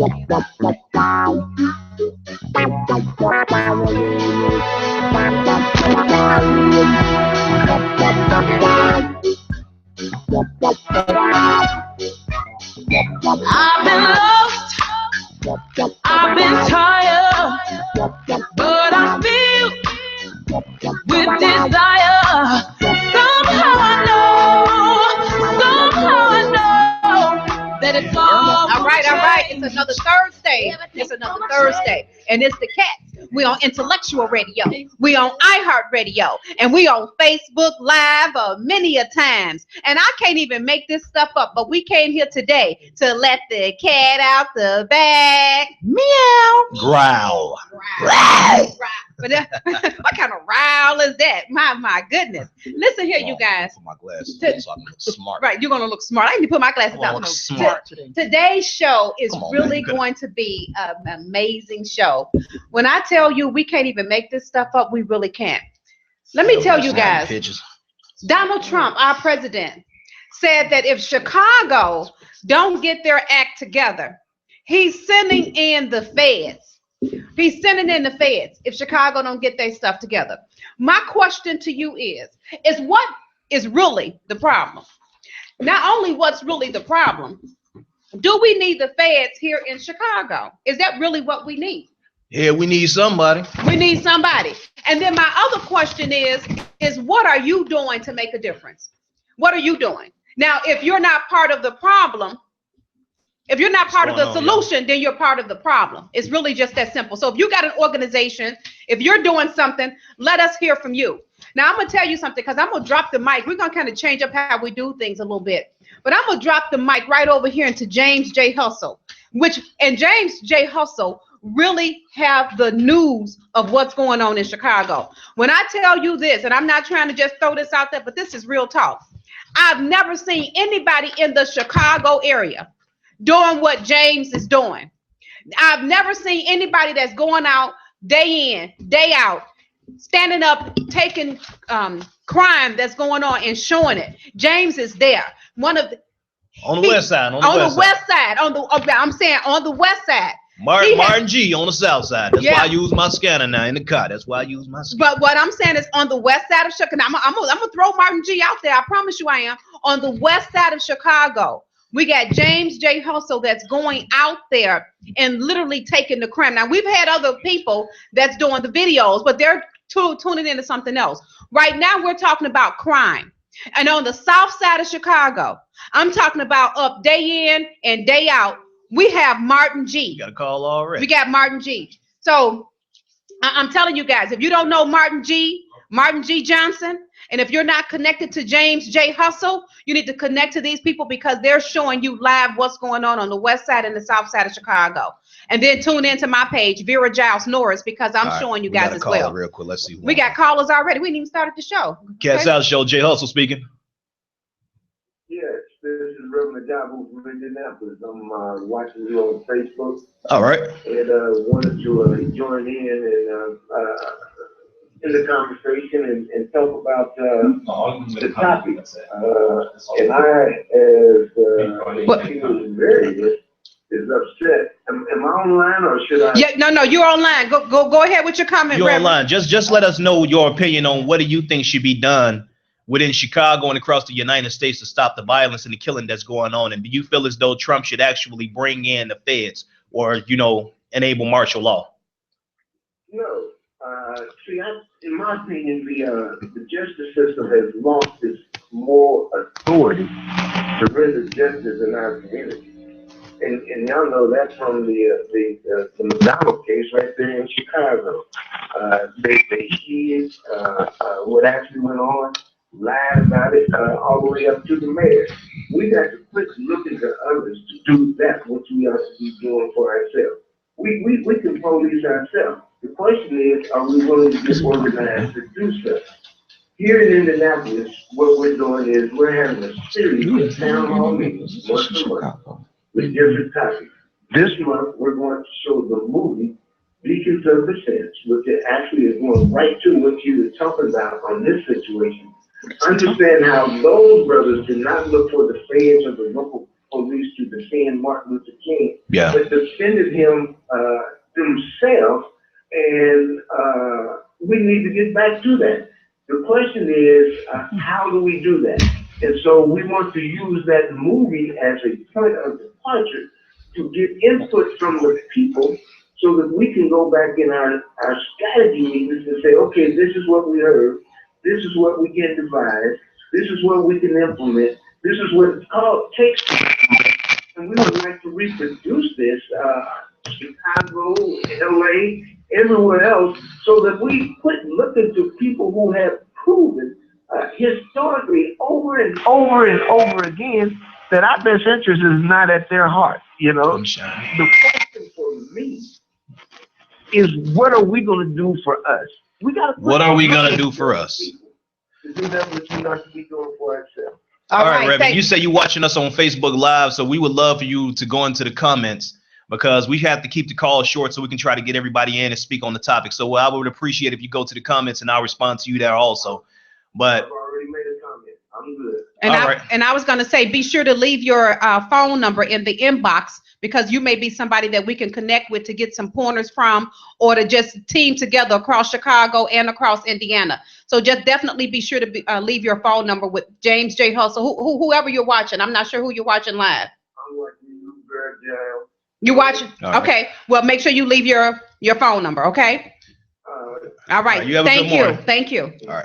I've been lost, I've been tired, but I feel with desire. Somehow I know that it's all right. It's another Thursday. And it's the Cats. We on Intellectual Radio. We on iHeartRadio. And we on Facebook Live many a times. And I can't even make this stuff up, but we came here today to let the cat out the bag. Meow. Growl. But what kind of growl is that? My goodness. Listen here, you guys. Put my glasses on so I can look smart. Right, you're going to look smart. I need to put my glasses on. Smart. Today's show is really going to be an amazing show. When I tell you we can't even make this stuff up, we really can't. Let me tell you guys, Donald Trump, our president, said that if Chicago don't get their act together, he's sending in the feds. He's sending in the feds if Chicago don't get their stuff together. My question to you is what is really the problem? Not only what's really the problem, do we need the feds here in Chicago? Is that really what we need? Yeah, we need somebody. We need somebody. And then my other question is what are you doing to make a difference? What are you doing? Now, if you're not part of the problem, if you're not part of the solution, then you're part of the problem. It's really just that simple. So if you got an organization, if you're doing something, let us hear from you. Now, I'm going to tell you something because I'm going to drop the mic. We're going to kind of change up how we do things a little bit. But I'm going to drop the mic right over here into James J. Hustle, and James J. Hustle really have the news of what's going on in Chicago. When I tell you this, and I'm not trying to just throw this out there, but this is real talk. I've never seen anybody in the Chicago area doing what James is doing. I've never seen anybody that's going out day in, day out, standing up, taking crime that's going on and showing it. James is there. On the west side. I'm saying on the west side. Martin G on the south side. That's why I use my scanner now in the car. That's why I use my scanner. But what I'm saying is on the west side of Chicago. I'm gonna throw Martin G out there. I promise you I am. On the west side of Chicago, we got James J. Hustle that's going out there and literally taking the crime. Now, we've had other people that's doing the videos, but they're tuning into something else. Right now, we're talking about crime. And on the south side of Chicago, I'm talking about up day in and day out, we have Martin G. You got a call already. We got Martin G. So I'm telling you guys, if you don't know Martin G. Johnson, and if you're not connected to James J. Hustle, you need to connect to these people because they're showing you live what's going on the west side and the south side of Chicago. And then tune into my page, Vera Giles Norris, because I'm showing you guys as well. Real quick. Let's see. We got callers already. We didn't even start the show. Cats Out Show, J. Hustle speaking. Yes, this is Reverend Jabu from Indianapolis. I'm watching you on Facebook. All right. And wanted to join in the conversation and talk about the topic. And I, as very is upset. Am I online or should I? Yeah, no, you're online. Go ahead with your comment. You're online. Just let us know your opinion on what do you think should be done within Chicago and across the United States to stop the violence and the killing that's going on. And do you feel as though Trump should actually bring in the feds or, enable martial law? No. See, in my opinion, the justice system has lost its moral authority to render justice in our community. And y'all know that from the McDonald case right there in Chicago. They hid what actually went on, lied about it all the way up to the mayor. We got to quit looking to others to do that which we ought to be doing for ourselves. We can police ourselves. The question is, are we willing to get organized to do so? Here in Indianapolis, what we're doing is we're having a series of town hall meetings once a month with different topics. This month, we're going to show the movie Beacons of the Sense, which actually is going right to what you were talking about on this situation. Understand how those brothers did not look for the feds or the local police to defend Martin Luther King but defended him themselves, and we need to get back to that. The question is, how do we do that? And so we want to use that movie as a point of departure to get input from the people so that we can go back in our strategy meetings and say, okay, this is what we heard, this is what we can devise, this is what we can implement, this is what it's called, takes to implement, and we would like to reproduce this, Chicago, LA, everywhere else, so that we look into people who have proven historically over and over and over again that our best interest is not at their heart. You know, the question for me is, what are we going to do for us? What are we going to do for us? To do that which we ought to be doing for ourselves. All right, Reverend, you say you're watching us on Facebook Live, so we would love for you to go into the comments, because we have to keep the call short so we can try to get everybody in and speak on the topic. So I would appreciate if you go to the comments, and I'll respond to you there also. But I've already made a comment. I'm good. And I was going to say, be sure to leave your phone number in the inbox, because you may be somebody that we can connect with to get some pointers from, or to just team together across Chicago and across Indiana. So just definitely be sure to leave your phone number with James J. Hustle, whoever you're watching. I'm not sure who you're watching live. I'm watching you, girl. You watching? Okay. Well, make sure you leave your phone number. Okay. All right. You have a good morning. Thank you. All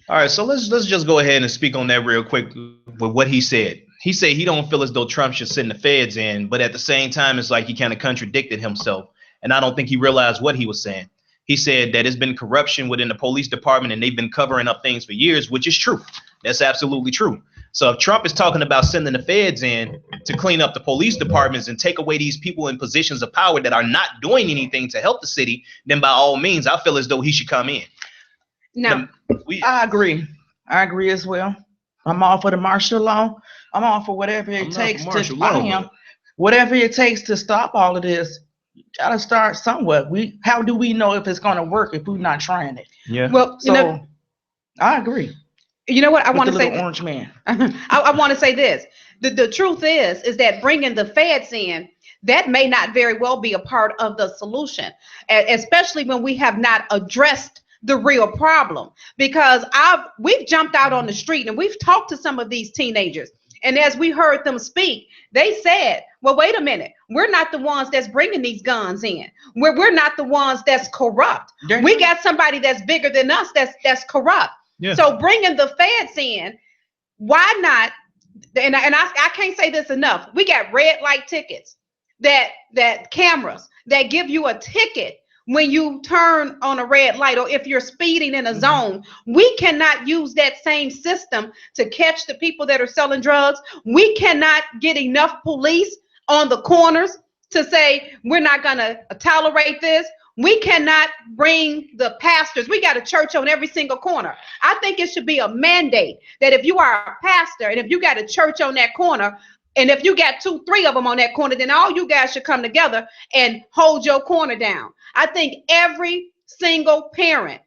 right. So let's just go ahead and speak on that real quick with what he said. He said he don't feel as though Trump should send the feds in, but at the same time, it's like he kind of contradicted himself. And I don't think he realized what he was saying. He said that there's been corruption within the police department, and they've been covering up things for years, which is true. That's absolutely true. So if Trump is talking about sending the feds in to clean up the police departments and take away these people in positions of power that are not doing anything to help the city, then by all means, I feel as though he should come in. No, I agree. I agree as well. I'm all for the martial law. I'm all for whatever it takes to whatever it takes to stop all of this. You gotta start somewhere. How do we know if it's gonna work if we're not trying it? Yeah. Well, so I agree. You know what I want to say? Orange man. I want to say this. The truth is that bringing the feds in, that may not very well be a part of the solution, especially when we have not addressed the real problem. Because we've jumped out on the street and we've talked to some of these teenagers. And as we heard them speak, they said, well, wait a minute. We're not the ones that's bringing these guns in. We're not the ones that's corrupt. We got somebody that's bigger than us that's corrupt. Yeah. So bringing the feds in, why not? And I can't say this enough. We got red light tickets, that cameras that give you a ticket when you turn on a red light, or if you're speeding in a zone. We cannot use that same system to catch the people that are selling drugs. We cannot get enough police on the corners to say we're not going to tolerate this. We cannot bring the pastors. We got a church on every single corner. I think it should be a mandate that if you are a pastor and if you got a church on that corner, and if you got 2-3 of them on that corner, then all you guys should come together and hold your corner down. I think every single parent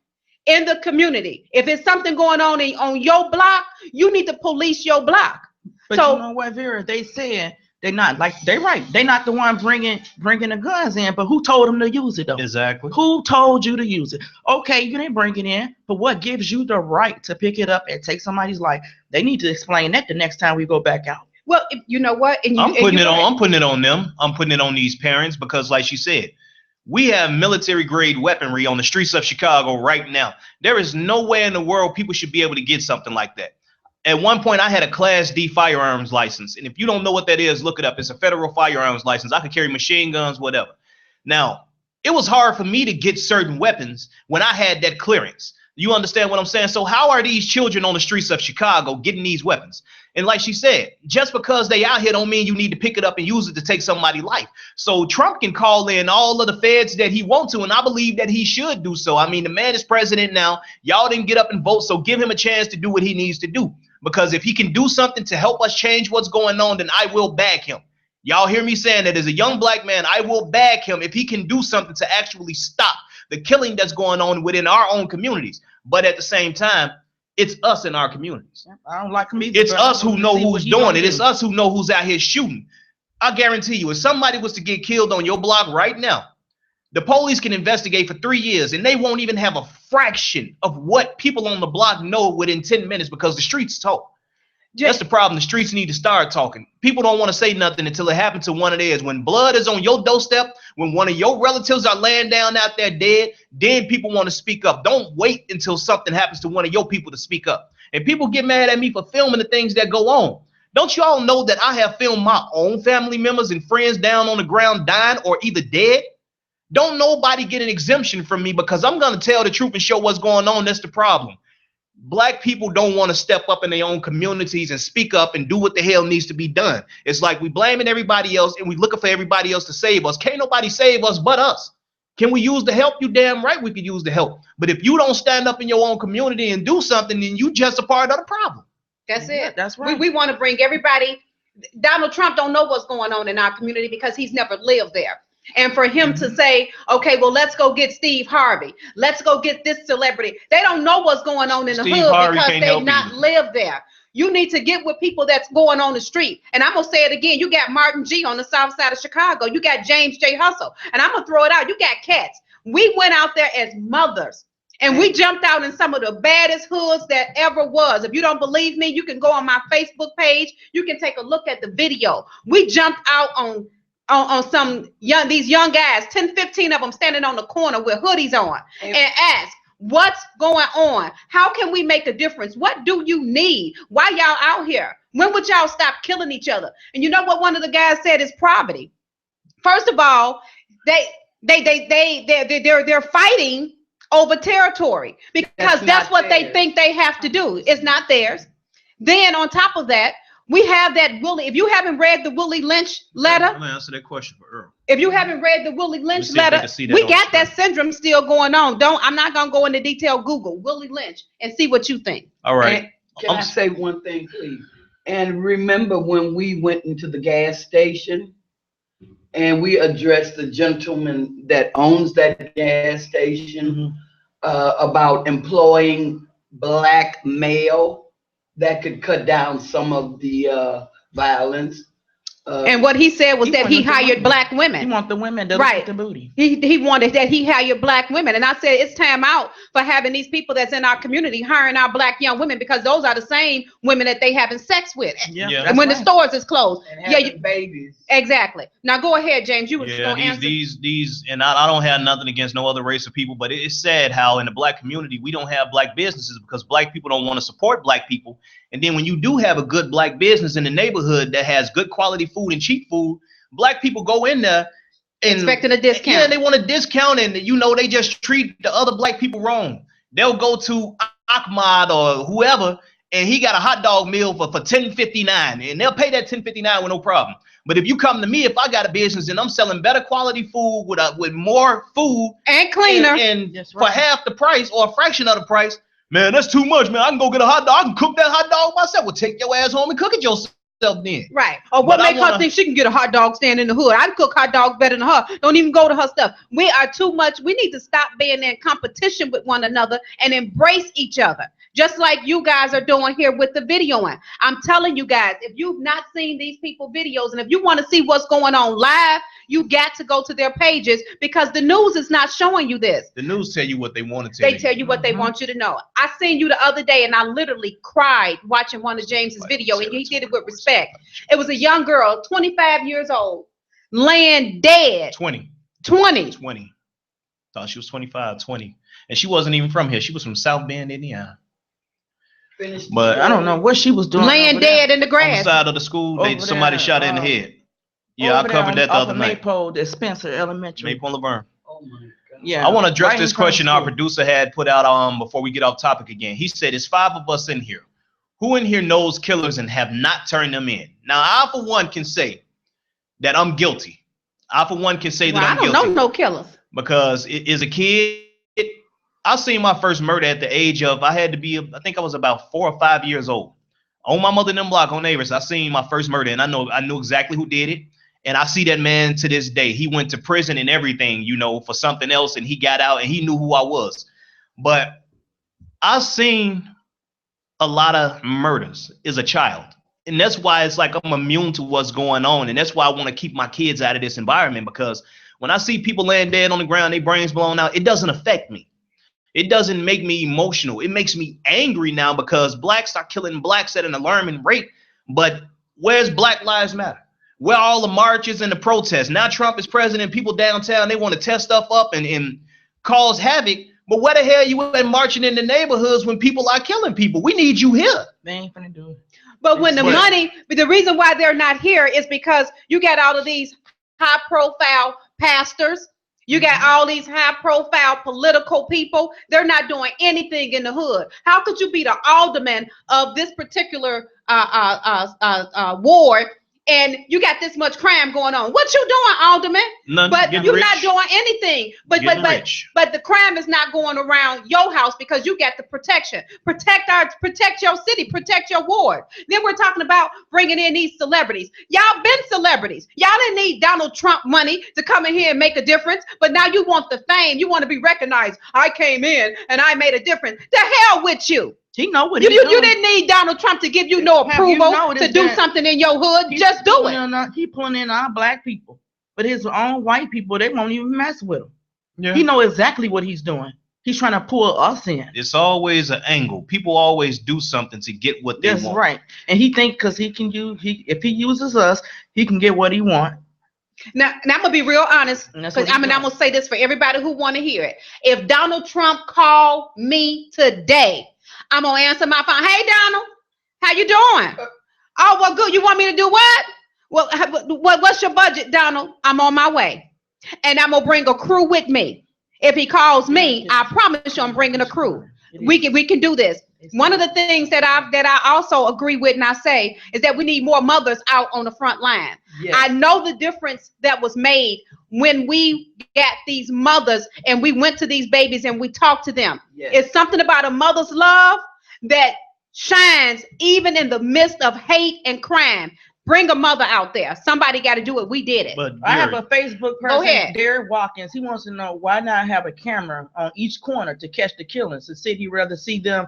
in the community, if it's something going on your block, you need to police your block. But you know what, Vera? They said they're not right. They're not the one bringing the guns in, but who told them to use it though? Exactly. Who told you to use it? Okay, you didn't bring it in, but what gives you the right to pick it up and take somebody's life? They need to explain that the next time we go back out. Well, you know what? I'm putting it on them. I'm putting it on these parents, because like she said, we have military grade weaponry on the streets of Chicago right now. There is nowhere in the world people should be able to get something like that. At one point, I had a Class D firearms license. And if you don't know what that is, look it up. It's a federal firearms license. I could carry machine guns, whatever. Now, it was hard for me to get certain weapons when I had that clearance. You understand what I'm saying? So how are these children on the streets of Chicago getting these weapons? And like she said, just because they out here don't mean you need to pick it up and use it to take somebody's life. So Trump can call in all of the feds that he wants to, and I believe that he should do so. I mean, the man is president now. Y'all didn't get up and vote, so give him a chance to do what he needs to do. Because if he can do something to help us change what's going on, then I will back him. Y'all hear me saying that as a young black man, I will back him if he can do something to actually stop the killing that's going on within our own communities. But at the same time, it's us in our communities. I don't like him either. It's us who know who's doing it. It's us who know who's out here shooting. I guarantee you, if somebody was to get killed on your block right now, the police can investigate for 3 years and they won't even have a fraction of what people on the block know within 10 minutes because the streets talk. That's the problem. The streets need to start talking. People don't want to say nothing until it happens to one of theirs. When blood is on your doorstep, when one of your relatives are laying down out there dead, then people want to speak up. Don't wait until something happens to one of your people to speak up. And people get mad at me for filming the things that go on. Don't you all know that I have filmed my own family members and friends down on the ground dying or either dead? Don't nobody get an exemption from me because I'm going to tell the truth and show what's going on. That's the problem. Black people don't want to step up in their own communities and speak up and do what the hell needs to be done. It's like we blaming everybody else and we looking for everybody else to save us. Can't nobody save us but us. Can we use the help? You damn right we could use the help. But if you don't stand up in your own community and do something, then you just a part of the problem. That's it. That's right. We want to bring everybody. Donald Trump don't know what's going on in our community because he's never lived there. And for him to say, okay, well, let's go get Steve Harvey. Let's go get this celebrity. They don't know what's going on in the hood because they've not lived there. You need to get with people that's going on the street. And I'm going to say it again. You got Martin G on the south side of Chicago. You got James J. Hustle. And I'm going to throw it out. You got cats. We went out there as mothers. And we jumped out in some of the baddest hoods that ever was. If you don't believe me, you can go on my Facebook page. You can take a look at the video. We jumped out on these young guys, 10, 15 of them standing on the corner with hoodies on and ask, what's going on? How can we make a difference? What do you need? Why y'all out here? When would y'all stop killing each other? And you know what one of the guys said is poverty. First of all, they're fighting over territory because that's what they think they have to do. It's not theirs. Then on top of that, we have that Willie. If you haven't read the Willie Lynch letter, I'm gonna answer that question for Earl. If you haven't read the Willie Lynch letter, we got that syndrome still going on. I'm not gonna go into detail. Google Willie Lynch and see what you think. All right. Can I say one thing, please? And remember when we went into the gas station and we addressed the gentleman that owns that gas station about employing black male that could cut down some of the violence. And what he said was that he hired black women. He want the women to look at the booty. He wanted that he hired black women. And I said, it's time out for having these people that's in our community hiring our black young women because those are the same women that they having sex with. And when the stores is closed. And babies. Exactly. Now go ahead, James. You were going to answer. These, and I don't have nothing against no other race of people, but it's sad how in the black community, we don't have black businesses because black people don't want to support black people. And then when you do have a good black business in the neighborhood that has good quality food and cheap food, black people go in there and expecting a discount. Yeah, they want a discount, and they just treat the other black people wrong. They'll go to Ahmad or whoever, and he got a hot dog meal for $10.59, and they'll pay that $10.59 with no problem. But if you come to me, if I got a business and I'm selling better quality food with more food and cleaner and for half the price or a fraction of the price, man, that's too much, man. I can go get a hot dog. I can cook that hot dog myself. Well, take your ass home and cook it yourself then. Right. Or what makes her think she can get a hot dog stand in the hood? I can cook hot dogs better than her. Don't even go to her stuff. We are too much. We need to stop being in competition with one another and embrace each other. Just like you guys are doing here with the videoing. I'm telling you guys, if you've not seen these people videos and if you want to see what's going on live, you got to go to their pages because the news is not showing you this. The news tell you what they want to tell you. They tell you what they want you to know. I seen you the other day and I literally cried watching one of James's video and he did it with respect. It was a young girl, 25 years old, laying dead. 20. Thought she was 25, 20. And she wasn't even from here. She was from South Bend, Indiana. But I don't know what she was doing. Laying dead in the grass. On the side of the school, somebody shot her in the head. Yeah, I covered that the other night. Maple at Spencer Elementary. Maple and Laverne. Oh my God. Yeah. I want to address this question our producer had put out before we get off topic again. He said, "It's 5 of us in here. Who in here knows killers and have not turned them in?" Now, I for one can say that I'm guilty. I for one can say that I'm guilty. I don't know no killers. Because as a kid, I seen my first murder at the age of, I think I was about 4 or 5 years old. On my mother and them block on Neighbors, I seen my first murder, and I knew exactly who did it. And I see that man to this day. He went to prison and everything, for something else, and he got out and he knew who I was. But I seen a lot of murders as a child. And that's why it's like I'm immune to what's going on. And that's why I want to keep my kids out of this environment, because when I see people laying dead on the ground, their brains blown out, it doesn't affect me. It doesn't make me emotional. It makes me angry now because blacks are killing blacks at an alarming rate. But where's Black Lives Matter? Where are all the marches and the protests? Now Trump is president. People downtown, they want to tear stuff up and cause havoc. But where the hell you been marching in the neighborhoods when people are killing people? We need you here. They ain't finna do it. But when the reason why they're not here is because you got all of these high profile pastors. You got all these high profile political people. They're not doing anything in the hood. How could you be the alderman of this particular ward and you got this much crime going on? What you doing, alderman? None, but you're rich. not doing anything. But the crime is not going around your house because you got the protection. Protect your city, protect your ward. Then we're talking about bringing in these celebrities. Y'all been celebrities. Y'all didn't need Donald Trump money to come in here and make a difference. But now you want the fame. You want to be recognized. I came in and I made a difference. The hell with you. He know what you didn't need Donald Trump to give you no approval to do something in your hood. Just do it. He pulling in our black people, but his own white people, they won't even mess with him. Yeah. He know exactly what he's doing. He's trying to pull us in. It's always an angle. People always do something to get what they want. That's right. And he think because if he uses us, he can get what he want. Now I'm gonna be real honest, because I'm gonna say this for everybody who want to hear it. If Donald Trump called me today, I'm gonna answer my phone. Hey, Donald, how you doing? Oh, well, good. You want me to do what? Well, what's your budget, Donald? I'm on my way, and I'm gonna bring a crew with me. If he calls me, I promise you, I'm bringing a crew. We can do this. One of the things that I also agree with and I say is that we need more mothers out on the front line. Yes. I know the difference that was made when we got these mothers and we went to these babies and we talked to them. Yes. It's something about a mother's love that shines even in the midst of hate and crime. Bring a mother out there. Somebody got to do it. We did it. But I have a Facebook person, Derek Watkins. He wants to know why not have a camera on each corner to catch the killings. The city rather see them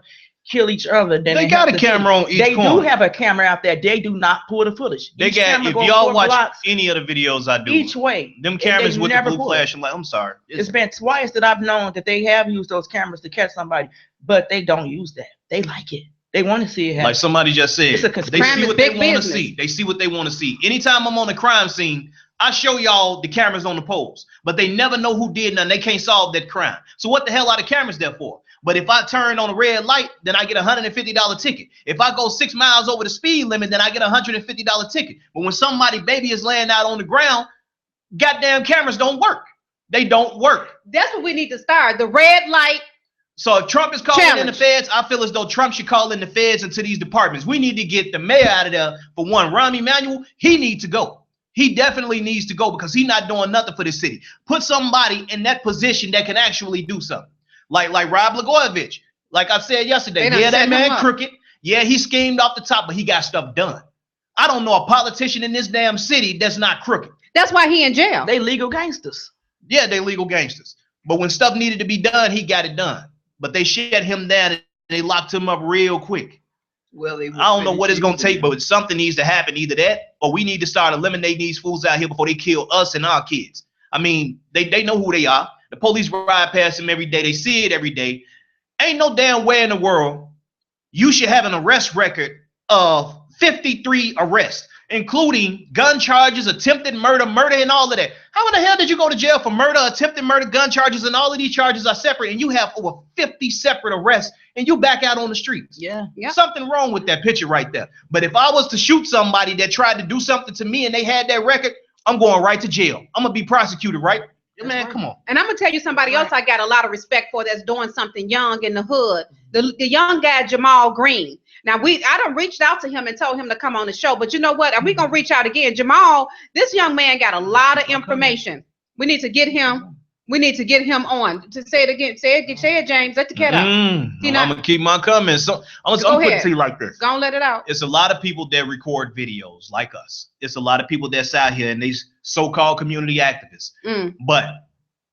kill each other than they got a camera on each corner. They do have a camera out there. They do not pull the footage. They got, if y'all watch any of the videos I do, each way, them cameras with the blue flashing light. I'm sorry. It's been twice that I've known that they have used those cameras to catch somebody, but they don't use that. They like it. They want to see it happen. Like somebody just said, they see what they want to see. They see what they want to see. Anytime I'm on the crime scene, I show y'all the cameras on the poles, but they never know who did nothing. They can't solve that crime. So what the hell are the cameras there for? But if I turn on a red light, then I get a $150 ticket. If I go 6 miles over the speed limit, then I get a $150 ticket. But when somebody baby is laying out on the ground, goddamn cameras don't work. They don't work. That's what we need to start. The red light. So if Trump is calling in the feds, I feel as though Trump should call in the feds into these departments. We need to get the mayor out of there. For one, Rahm Emanuel, he needs to go. He definitely needs to go because he's not doing nothing for the city. Put somebody in that position that can actually do something. Like Rob Blagojevich. Like I said yesterday, yeah, that man crooked. Yeah, he schemed off the top, but he got stuff done. I don't know a politician in this damn city that's not crooked. That's why he in jail. They legal gangsters. Yeah, they legal gangsters. But when stuff needed to be done, he got it done. But they shut him down and they locked him up real quick. Well, I don't know what it's going to take, but something needs to happen. Either that or we need to start eliminating these fools out here before they kill us and our kids. I mean, they know who they are. The police ride past them every day. They see it every day. Ain't no damn way in the world you should have an arrest record of 53 arrests, including gun charges, attempted murder, and all of that. How in the hell did you go to jail for murder, attempted murder, gun charges, and all of these charges are separate, and you have over 50 separate arrests, and you back out on the streets? Yeah. Something wrong with that picture right there. But if I was to shoot somebody that tried to do something to me and they had that record, I'm going right to jail. I'm going to be prosecuted, right? Man, come on. And I'm going to tell you somebody else I got a lot of respect for that's doing something young in the hood. The young guy, Jamal Green. Now, I done reached out to him and told him to come on the show. But you know what? Are we going to reach out again? Jamal, this young man got a lot of information. We need to get him. We need to get him on. To say it again. Say it, James. Let the cat out. I'm going to keep my comments. So I'm going to put it to you like this. Go and let it out. It's a lot of people that record videos like us. It's a lot of people that's out here and these so-called community activists. But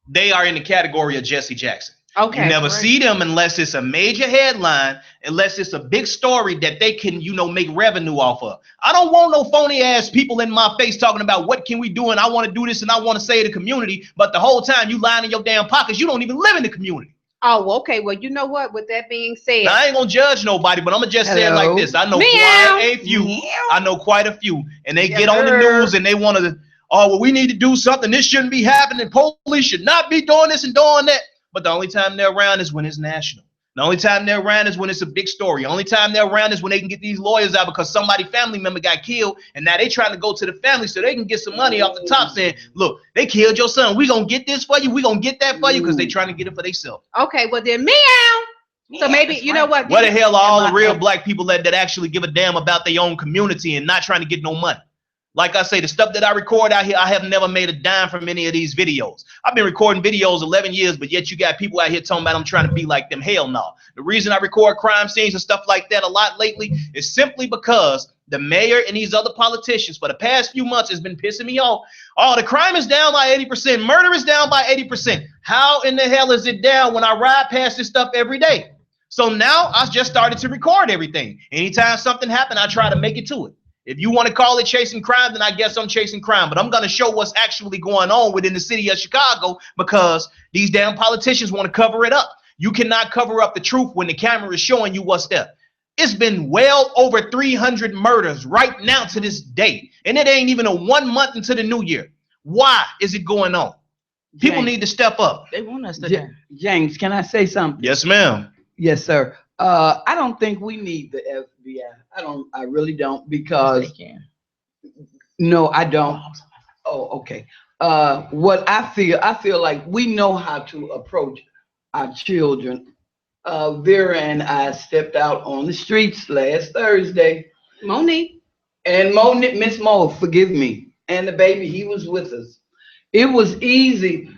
they are in the category of Jesse Jackson. Okay. You never see them unless it's a major headline, unless it's a big story that they can, make revenue off of. I don't want no phony ass people in my face talking about what can we do and I want to do this and I want to save the community, but the whole time you lying in your damn pockets, you don't even live in the community. Oh, okay. Well, you know what? With that being said, now, I ain't gonna judge nobody, but I'm gonna just say it like this. I know quite a few. I know quite a few, and they get on the news and they want to. Oh, well, we need to do something. This shouldn't be happening. Police should not be doing this and doing that. But the only time they're around is when it's national. The only time they're around is when it's a big story. The only time they're around is when they can get these lawyers out because somebody's family member got killed, and now they trying to go to the family so they can get some money off the top saying, look, they killed your son. We gonna get this for you. We gonna get that for you because they trying to get it for themselves. Okay, well then meow. So maybe, you know what? Where the hell are all the real black people that actually give a damn about their own community and not trying to get no money? Like I say, the stuff that I record out here, I have never made a dime from any of these videos. I've been recording videos 11 years, but yet you got people out here talking about I'm trying to be like them. Hell no. The reason I record crime scenes and stuff like that a lot lately is simply because the mayor and these other politicians for the past few months has been pissing me off. Oh, the crime is down by 80%. Murder is down by 80%. How in the hell is it down when I ride past this stuff every day? So now I just started to record everything. Anytime something happened, I try to make it to it. If you want to call it chasing crime, then I guess I'm chasing crime. But I'm going to show what's actually going on within the city of Chicago because these damn politicians want to cover it up. You cannot cover up the truth when the camera is showing you what's there. It's been well over 300 murders right now to this day. And it ain't even a 1 month into the new year. Why is it going on? People need to step up. They want us to. James, can I say something? Yes, ma'am. Yes, sir. I don't think we need the FBI. I really don't because no, I don't. Oh, okay. What I feel like we know how to approach our children. Vera and I stepped out on the streets last Thursday. Monique. And Miss Mo, forgive me. And the baby, he was with us. It was easy.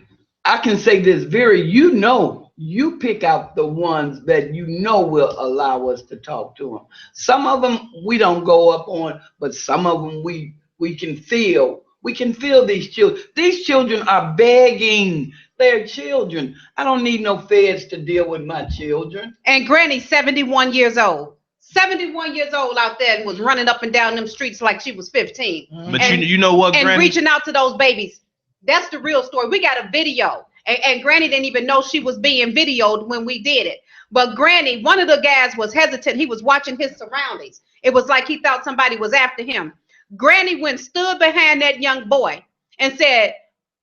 I can say this, Vera, you pick out the ones that will allow us to talk to them. Some of them we don't go up on, but some of them we can feel. We can feel these children. These children are begging. They're children. I don't need no feds to deal with my children. And Granny's 71 years old. 71 years old out there and was running up and down them streets like she was 15. But you know what, Granny? And reaching out to those babies. That's the real story. We got a video. And Granny didn't even know she was being videoed when we did it. But Granny, one of the guys was hesitant. He was watching his surroundings. It was like he thought somebody was after him. Granny stood behind that young boy and said,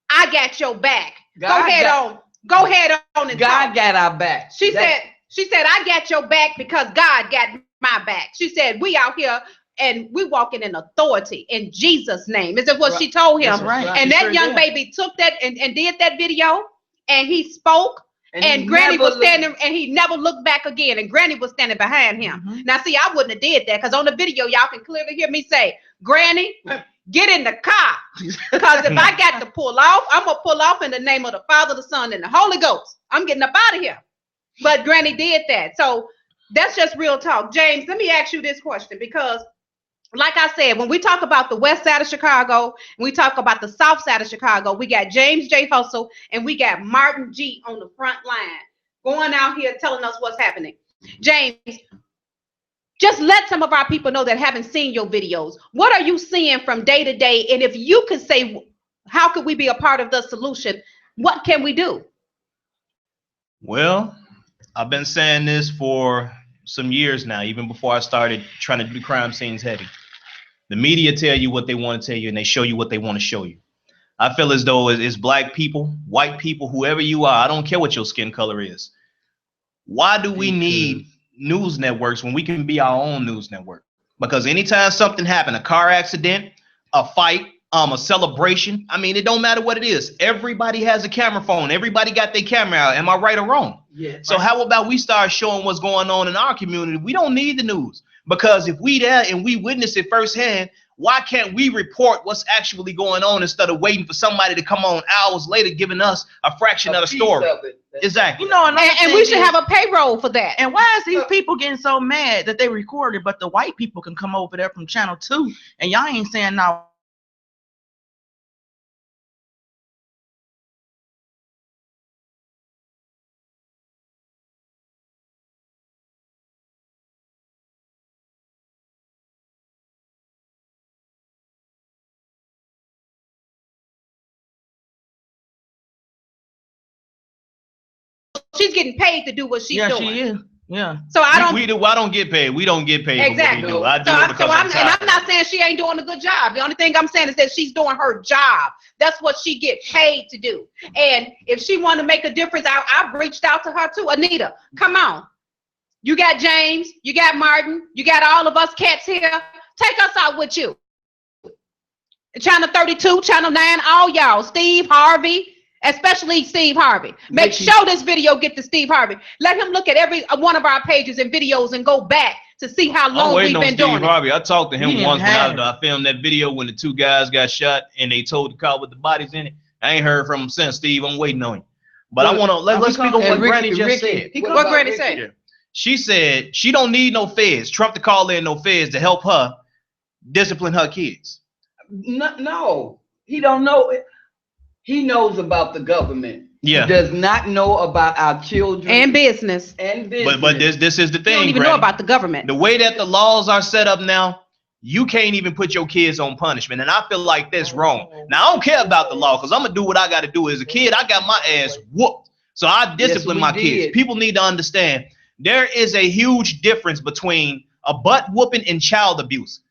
I got your back. Go ahead on and God talk. got our back. She said, I got your back because God got my back. She said, we out here and we walking in authority in Jesus' name. Is that what she told him? Right. And that young baby took that and did that video and he spoke and Granny was standing and he never looked back again. And Granny was standing behind him. Mm-hmm. Now, see, I wouldn't have did that because on the video, y'all can clearly hear me say, Granny, get in the car. Because if I got to pull off, I'm going to pull off in the name of the Father, the Son, and the Holy Ghost. I'm getting up out of here. But Granny did that. So that's just real talk. James, let me ask you this question because like I said, when we talk about the west side of Chicago, and we talk about the south side of Chicago, we got James J. Hustle and we got Martin G. on the front line going out here telling us what's happening. James, just let some of our people know that haven't seen your videos. What are you seeing from day to day? And if you could say, how could we be a part of the solution? What can we do? Well, I've been saying this for some years now, even before I started trying to do crime scenes heavy. The media tell you what they want to tell you and they show you what they want to show you. I feel as though it's black people, white people, whoever you are, I don't care what your skin color is. Why do we need news networks when we can be our own news network? Because anytime something happened, a car accident, a fight, a celebration, I mean, it don't matter what it is. Everybody has a camera phone. Everybody got their camera out. Am I right or wrong? Yeah. So how about we start showing what's going on in our community? We don't need the news. Because if we there and we witness it firsthand, why can't we report what's actually going on instead of waiting for somebody to come on hours later giving us a fraction of the story? Exactly. You know, and we should have a payroll for that. And why is these people getting so mad that they recorded, but the white people can come over there from Channel 2 and y'all ain't saying now? she's getting paid to do what she's doing. Yeah, she is. Yeah. So I don't get paid. We don't get paid exactly. for what we do. I do it because I'm not saying she ain't doing a good job. The only thing I'm saying is that she's doing her job. That's what she get paid to do. And if she want to make a difference, I've reached out to her too. Anita, come on. You got James, you got Martin, you got all of us cats here. Take us out with you. Channel 32, Channel 9, all y'all. Steve Harvey. Especially Steve Harvey. Make sure this video get to Steve Harvey. Let him look at every one of our pages and videos and go back to see how long we've been doing Steve Harvey. I talked to him once when I filmed that video when the two guys got shot and they towed the car with the bodies in it. I ain't heard from him since. Steve, I'm waiting on you. But I want to let's speak on what Granny just said. What Granny said? She said she don't need no feds. Trump to call in no feds to help her discipline her kids. No, he don't know it. He knows about the government. Yeah. He does not know about our children and business. But this is the thing. You don't even know about the government. The way that the laws are set up now, you can't even put your kids on punishment. And I feel like that's wrong. Now I don't care about the law because I'm gonna do what I gotta do. As a kid, I got my ass whooped. So I discipline my kids. People need to understand there is a huge difference between a butt whooping and child abuse.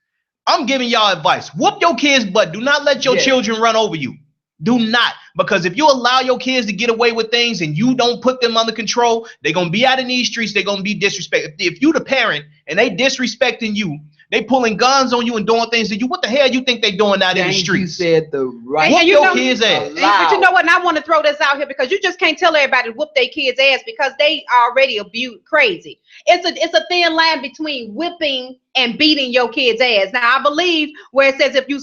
I'm giving y'all advice. Whoop your kids' butt. Do not let your children run over you. Do not, because if you allow your kids to get away with things and you don't put them under control, they're going to be out in these streets. They're going to be disrespected. If you the parent and they disrespecting you, they pulling guns on you and doing things to you, what the hell you think they doing out in the streets? You said the right. Whoop your kids' ass. But you know what? And I want to throw this out here because you just can't tell everybody to whoop their kids' ass because they already abused crazy. It's a thin line between whipping and beating your kid's ass. Now I believe where it says if you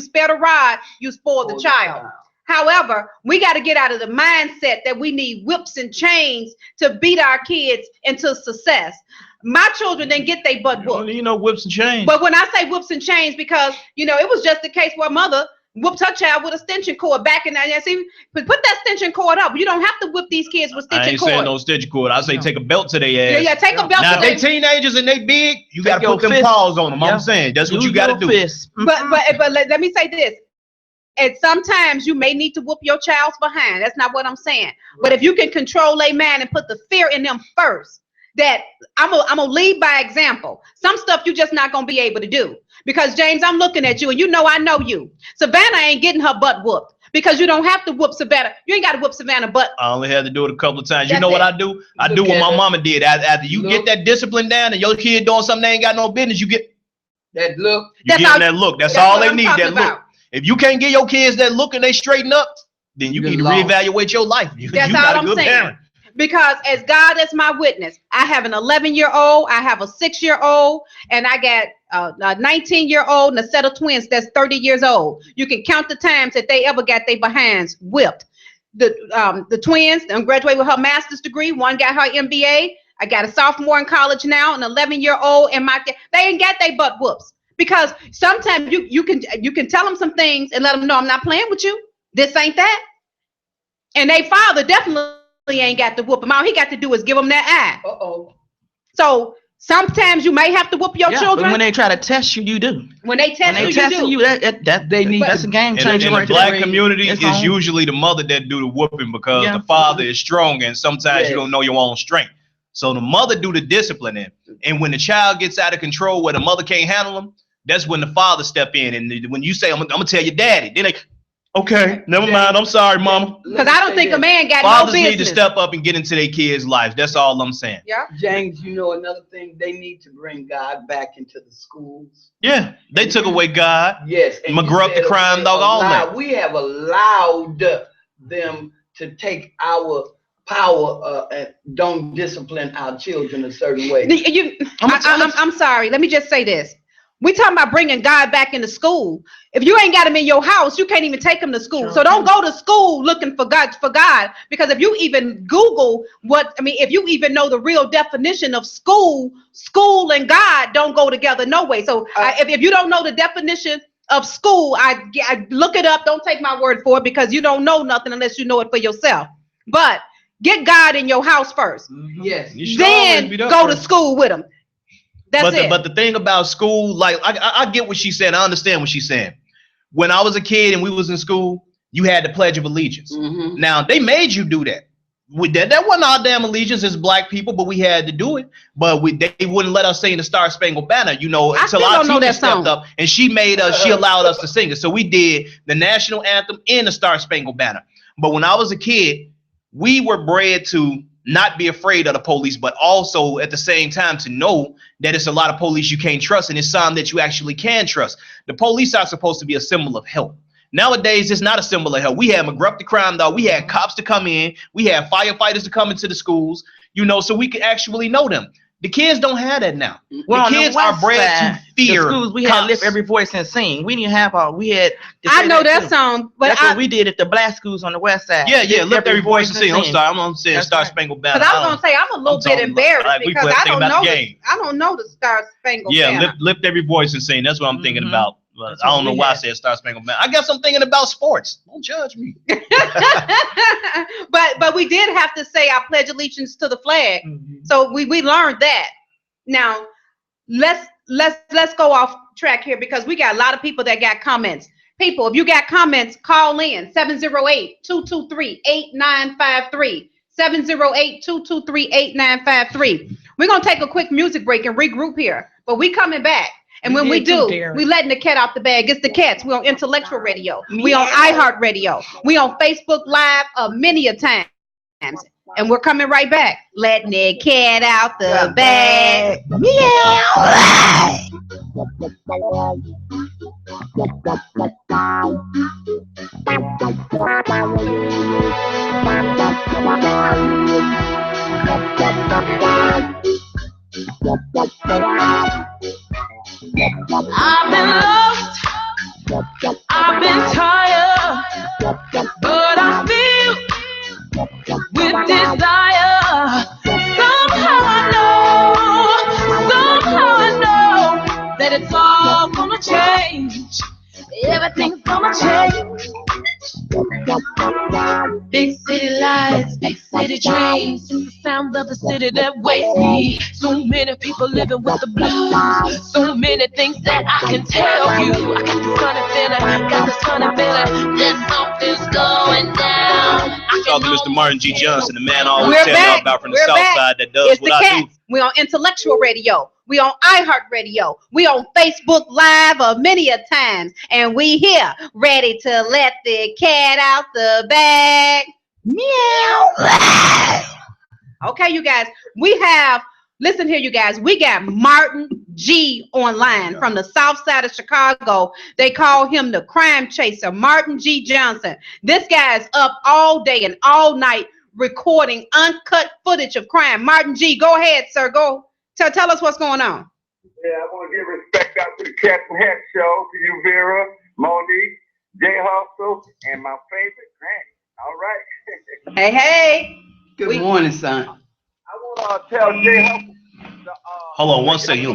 spare the rod, you spoil the child. However, we got to get out of the mindset that we need whips and chains to beat our kids into success. My children didn't get their butt whooped. You know, whips and chains. But when I say whips and chains, because it was just the case where mother whooped her child with a extension cord back in that. See, put that extension cord up. You don't have to whip these kids with extension cord. I ain't saying no extension cord. I say take a belt to their ass. Yeah, take a belt. Now, if they teenagers and they big, you got to put them paws on them. I'm saying that's what you got to do. But let me say this. And sometimes you may need to whoop your child's behind. That's not what I'm saying. But if you can control a man and put the fear in them first, that I'm gonna lead by example. Some stuff you just not gonna be able to do. Because James, I'm looking at you and I know you. Savannah ain't getting her butt whooped because you don't have to whoop Savannah. You ain't got to whoop Savannah butt. I only had to do it a couple of times. You know what I do? I do what my mama did. After you get that discipline down and your kid doing something they ain't got no business, you get that look. You give them that look. That's all they need. That look. If you can't get your kids that look and they straighten up, then you need to reevaluate your life. That's all I'm saying. Parent. Because as God is my witness, I have an 11-year-old, I have a 6-year-old, and I got a 19-year-old and a set of twins that's 30 years old. You can count the times that they ever got their behinds whipped. The twins graduated with her master's degree. One got her MBA. I got a sophomore in college now, an 11-year-old, and they ain't got their butt whoops. Because sometimes you can tell them some things and let them know I'm not playing with you. This ain't that. And they father definitely ain't got to whoop him. All he got to do is give him that eye. So sometimes you may have to whoop your children. But when they try to test you, you do. When they test you, that's a game changer. In the black community, it's usually the mother that do the whooping because the father is strong and sometimes you don't know your own strength. So the mother do the disciplining. And when the child gets out of control where the mother can't handle them, that's when the father step in. And when you say, I'm gonna tell your daddy, then they, okay, never mind. I'm sorry, mama. Because I don't think a man got Fathers no business. need to step up and get into their kids' lives. That's all I'm saying. Yeah. James, another thing, they need to bring God back into the schools. Yeah, they took away God. Yes. McGruff, the crime dog, all that. We have allowed them to take our power and don't discipline our children a certain way. I'm sorry. Let me just say this. We talking about bringing God back into school. If you ain't got him in your house, you can't even take him to school. Sure. So don't go to school looking for God, because if you even Google if you even know the real definition of school and God don't go together no way. So if you don't know the definition of school, I look it up. Don't take my word for it because you don't know nothing unless you know it for yourself. But get God in your house first. Mm-hmm. Yes. Then go to school with him. But the thing about school, like I get what she's saying. I understand what she's saying. When I was a kid and we was in school, you had the Pledge of Allegiance. Mm-hmm. Now they made you do that. that wasn't our damn allegiance as black people, but we had to do it. But they wouldn't let us sing the Star Spangled Banner, you know, until our teacher stepped up and she allowed us to sing it. So we did the national anthem and the Star Spangled Banner. But when I was a kid, we were bred to not be afraid of the police, but also at the same time to know that it's a lot of police you can't trust, and it's some that you actually can trust. The police are supposed to be a symbol of help. Nowadays, it's not a symbol of help. We had McGruff the crime dog. We had cops to come in. We had firefighters to come into the schools, you know, so we could actually know them. The kids don't have that now. Well, the kids are bred to fear. The schools, we had Lift Every Voice and Sing. We didn't have we had. I know that song, but that's what we did at the black schools on the west side. Yeah, Lift Every Voice and Sing. I'm sorry, I'm saying Star Spangled Banner. Because I was gonna say I'm a little bit embarrassed because I don't know the Star Spangled Banner. Yeah, lift every voice and sing. That's what I'm thinking about. But I don't know why I said Star Spangled Banner. I guess I'm thinking about sports. Don't judge me. but we did have to say I pledge allegiance to the flag. So we learned that. Now let's go off track here because we got a lot of people that got comments. People, if you got comments, call in 708-223-8953. 708-223-8953. We're gonna take a quick music break and regroup here, but we coming back. And when we do, we letting the cat out the bag. It's the cats. We on Intellectual Radio. We on iHeartRadio. We on Facebook Live many a times. And we're coming right back. Letting the cat out the bag. Meow. I've been lost, I've been tired, but I feel with desire. Somehow I know that it's all gonna change. Everything's gonna change. Big city lights, big city dreams. It's the sound of the city that wakes me. So many people living with the blues. So many things that I can tell you. I got this funny feeling that something's going down. Talking to Mr. Martin G. Johnson, the man always telling y'all about from the South Side that does what I do. We on Intellectual Radio. We on iHeartRadio. We on Facebook Live many a times. And we here ready to let the cat out the bag. Meow. Okay, you guys. Listen here, you guys. We got Martin G online from the South Side of Chicago. They call him the crime chaser, Martin G. Johnson. This guy's up all day and all night recording uncut footage of crime. Martin G., go ahead, sir. Go. Tell us what's going on. Yeah, I want to give respect out to the Cat and Hat Show, to you, Vera, Monique, Jay Hustle, and my favorite Granny. All right. Hey. Good morning, son. I want to tell Jay Hustle. Hold on one second.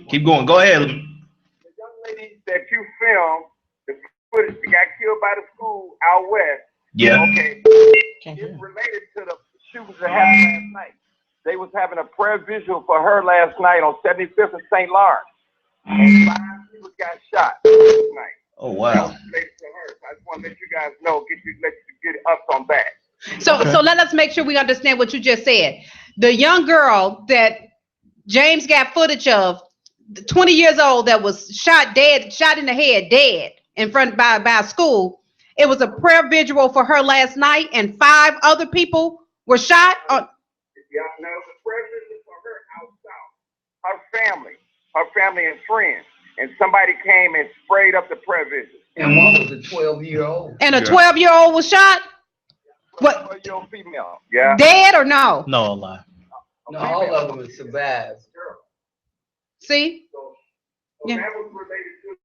Keep going. Go ahead. The young lady that you filmed, the footage that got killed by the school out west. Yeah. Okay. It's related to the shootings that happened last night. They was having a prayer visual for her last night on 75th and St. Lawrence. And 5 people got shot last night. Oh, wow. I just want to let you guys know, let you get up on that. So let us make sure we understand what you just said. The young girl that James got footage of, 20 years old, that was shot in the head, dead in front by a school. It was a prayer visual for her last night, and 5 other people were shot. Yeah, no, the prayer visual for her out south. Her family and friends. And somebody came and sprayed up the prayer visual. And one was a 12-year-old. And a 12-year-old was shot? What? 12-year-old female. Yeah. Dead or no? No, a lie. No, all of them survived. See? So Yeah. that was related to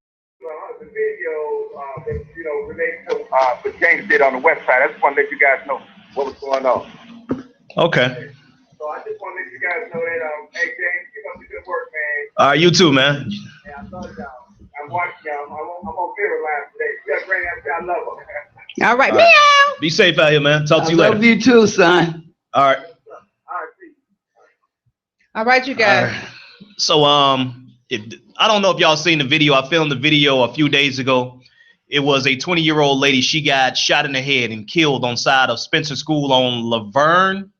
the video, related to what James did on the website. I just want to let you guys know what was going on. Okay. So I just want to let you guys know that, hey, James, keep up the good work, man. All right, you too, man. Yeah, I love y'all. I'm watching y'all. I'm on Vera Live today. Tell Granny I love her. All right. Meow. Be safe out here, man. Talk to you later. I love you too, son. All right. All right, you guys. Right. So, I don't know if y'all seen the video. I filmed the video a few days ago. It was a 20-year-old lady. She got shot in the head and killed on side of Spencer School on Laverne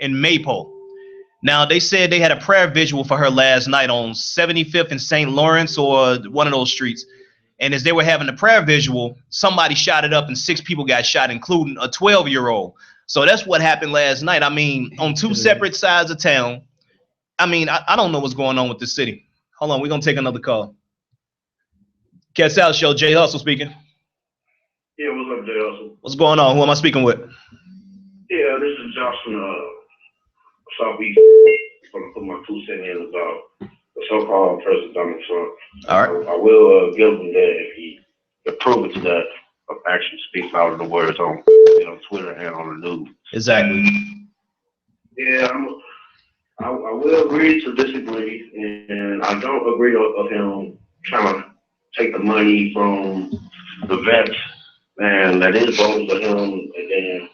and Maple. Now, they said they had a prayer vigil for her last night on 75th and St. Lawrence, or one of those streets. And as they were having the prayer vigil, somebody shot it up and 6 people got shot, including a 12-year-old. So that's what happened last night. I mean, on 2 separate sides of town. I mean, I don't know what's going on with this city. Hold on, we're going to take another call. Cat South Show, Jay Hustle speaking. Yeah, what's up, Jay Hustle? What's going on? Who am I speaking with? Yeah, this is Josh from Southeast. I'm gonna put my 2 cents in about the so-called President Donald Trump. All right. I will give him that if he approves to that. Action speaks louder than words on Twitter and on the news. Exactly. Yeah, I will agree to disagree, and I don't agree of him trying to take the money from the vets, and that is wrong for him. And then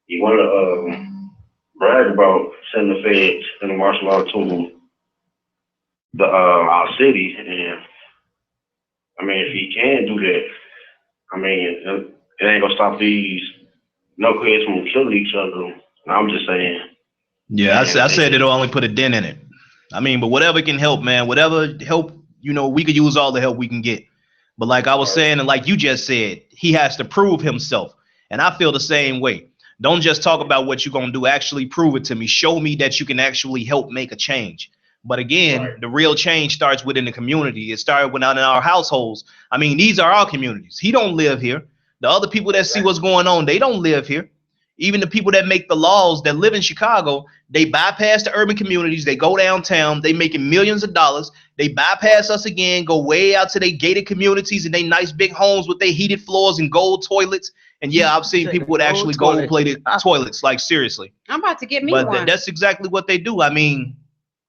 you want to brag about sending the feds and the martial law to our city, and I mean, if he can do that, I mean, it ain't gonna stop these knuckleheads from killing each other. I'm just saying. Yeah, I said it'll only put a dent in it. I mean, but whatever can help, man. Whatever help, we could use all the help we can get. But like I was saying, and like you just said, he has to prove himself. And I feel the same way. Don't just talk about what you're gonna do. Actually prove it to me. Show me that you can actually help make a change. But again, the real change starts within the community. It started within our households. I mean, these are our communities. He don't live here. The other people that see what's going on, they don't live here. Even the people that make the laws that live in Chicago, they bypass the urban communities. They go downtown. They making millions of dollars. They bypass us again, go way out to their gated communities and they nice big homes with their heated floors and gold toilets. And yeah, I've seen people with actually gold-plated toilets. Like, seriously. I'm about to get me one. But that's exactly what they do. I mean,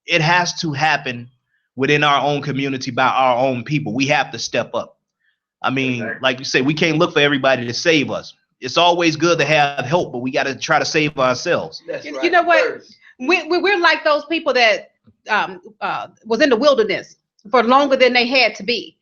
it has to happen within our own community by our own people. We have to step up. I mean, like you say, we can't look for everybody to save us. It's always good to have help, but we got to try to save ourselves. That's right. You know what? We're like those people that was in the wilderness for longer than they had to be.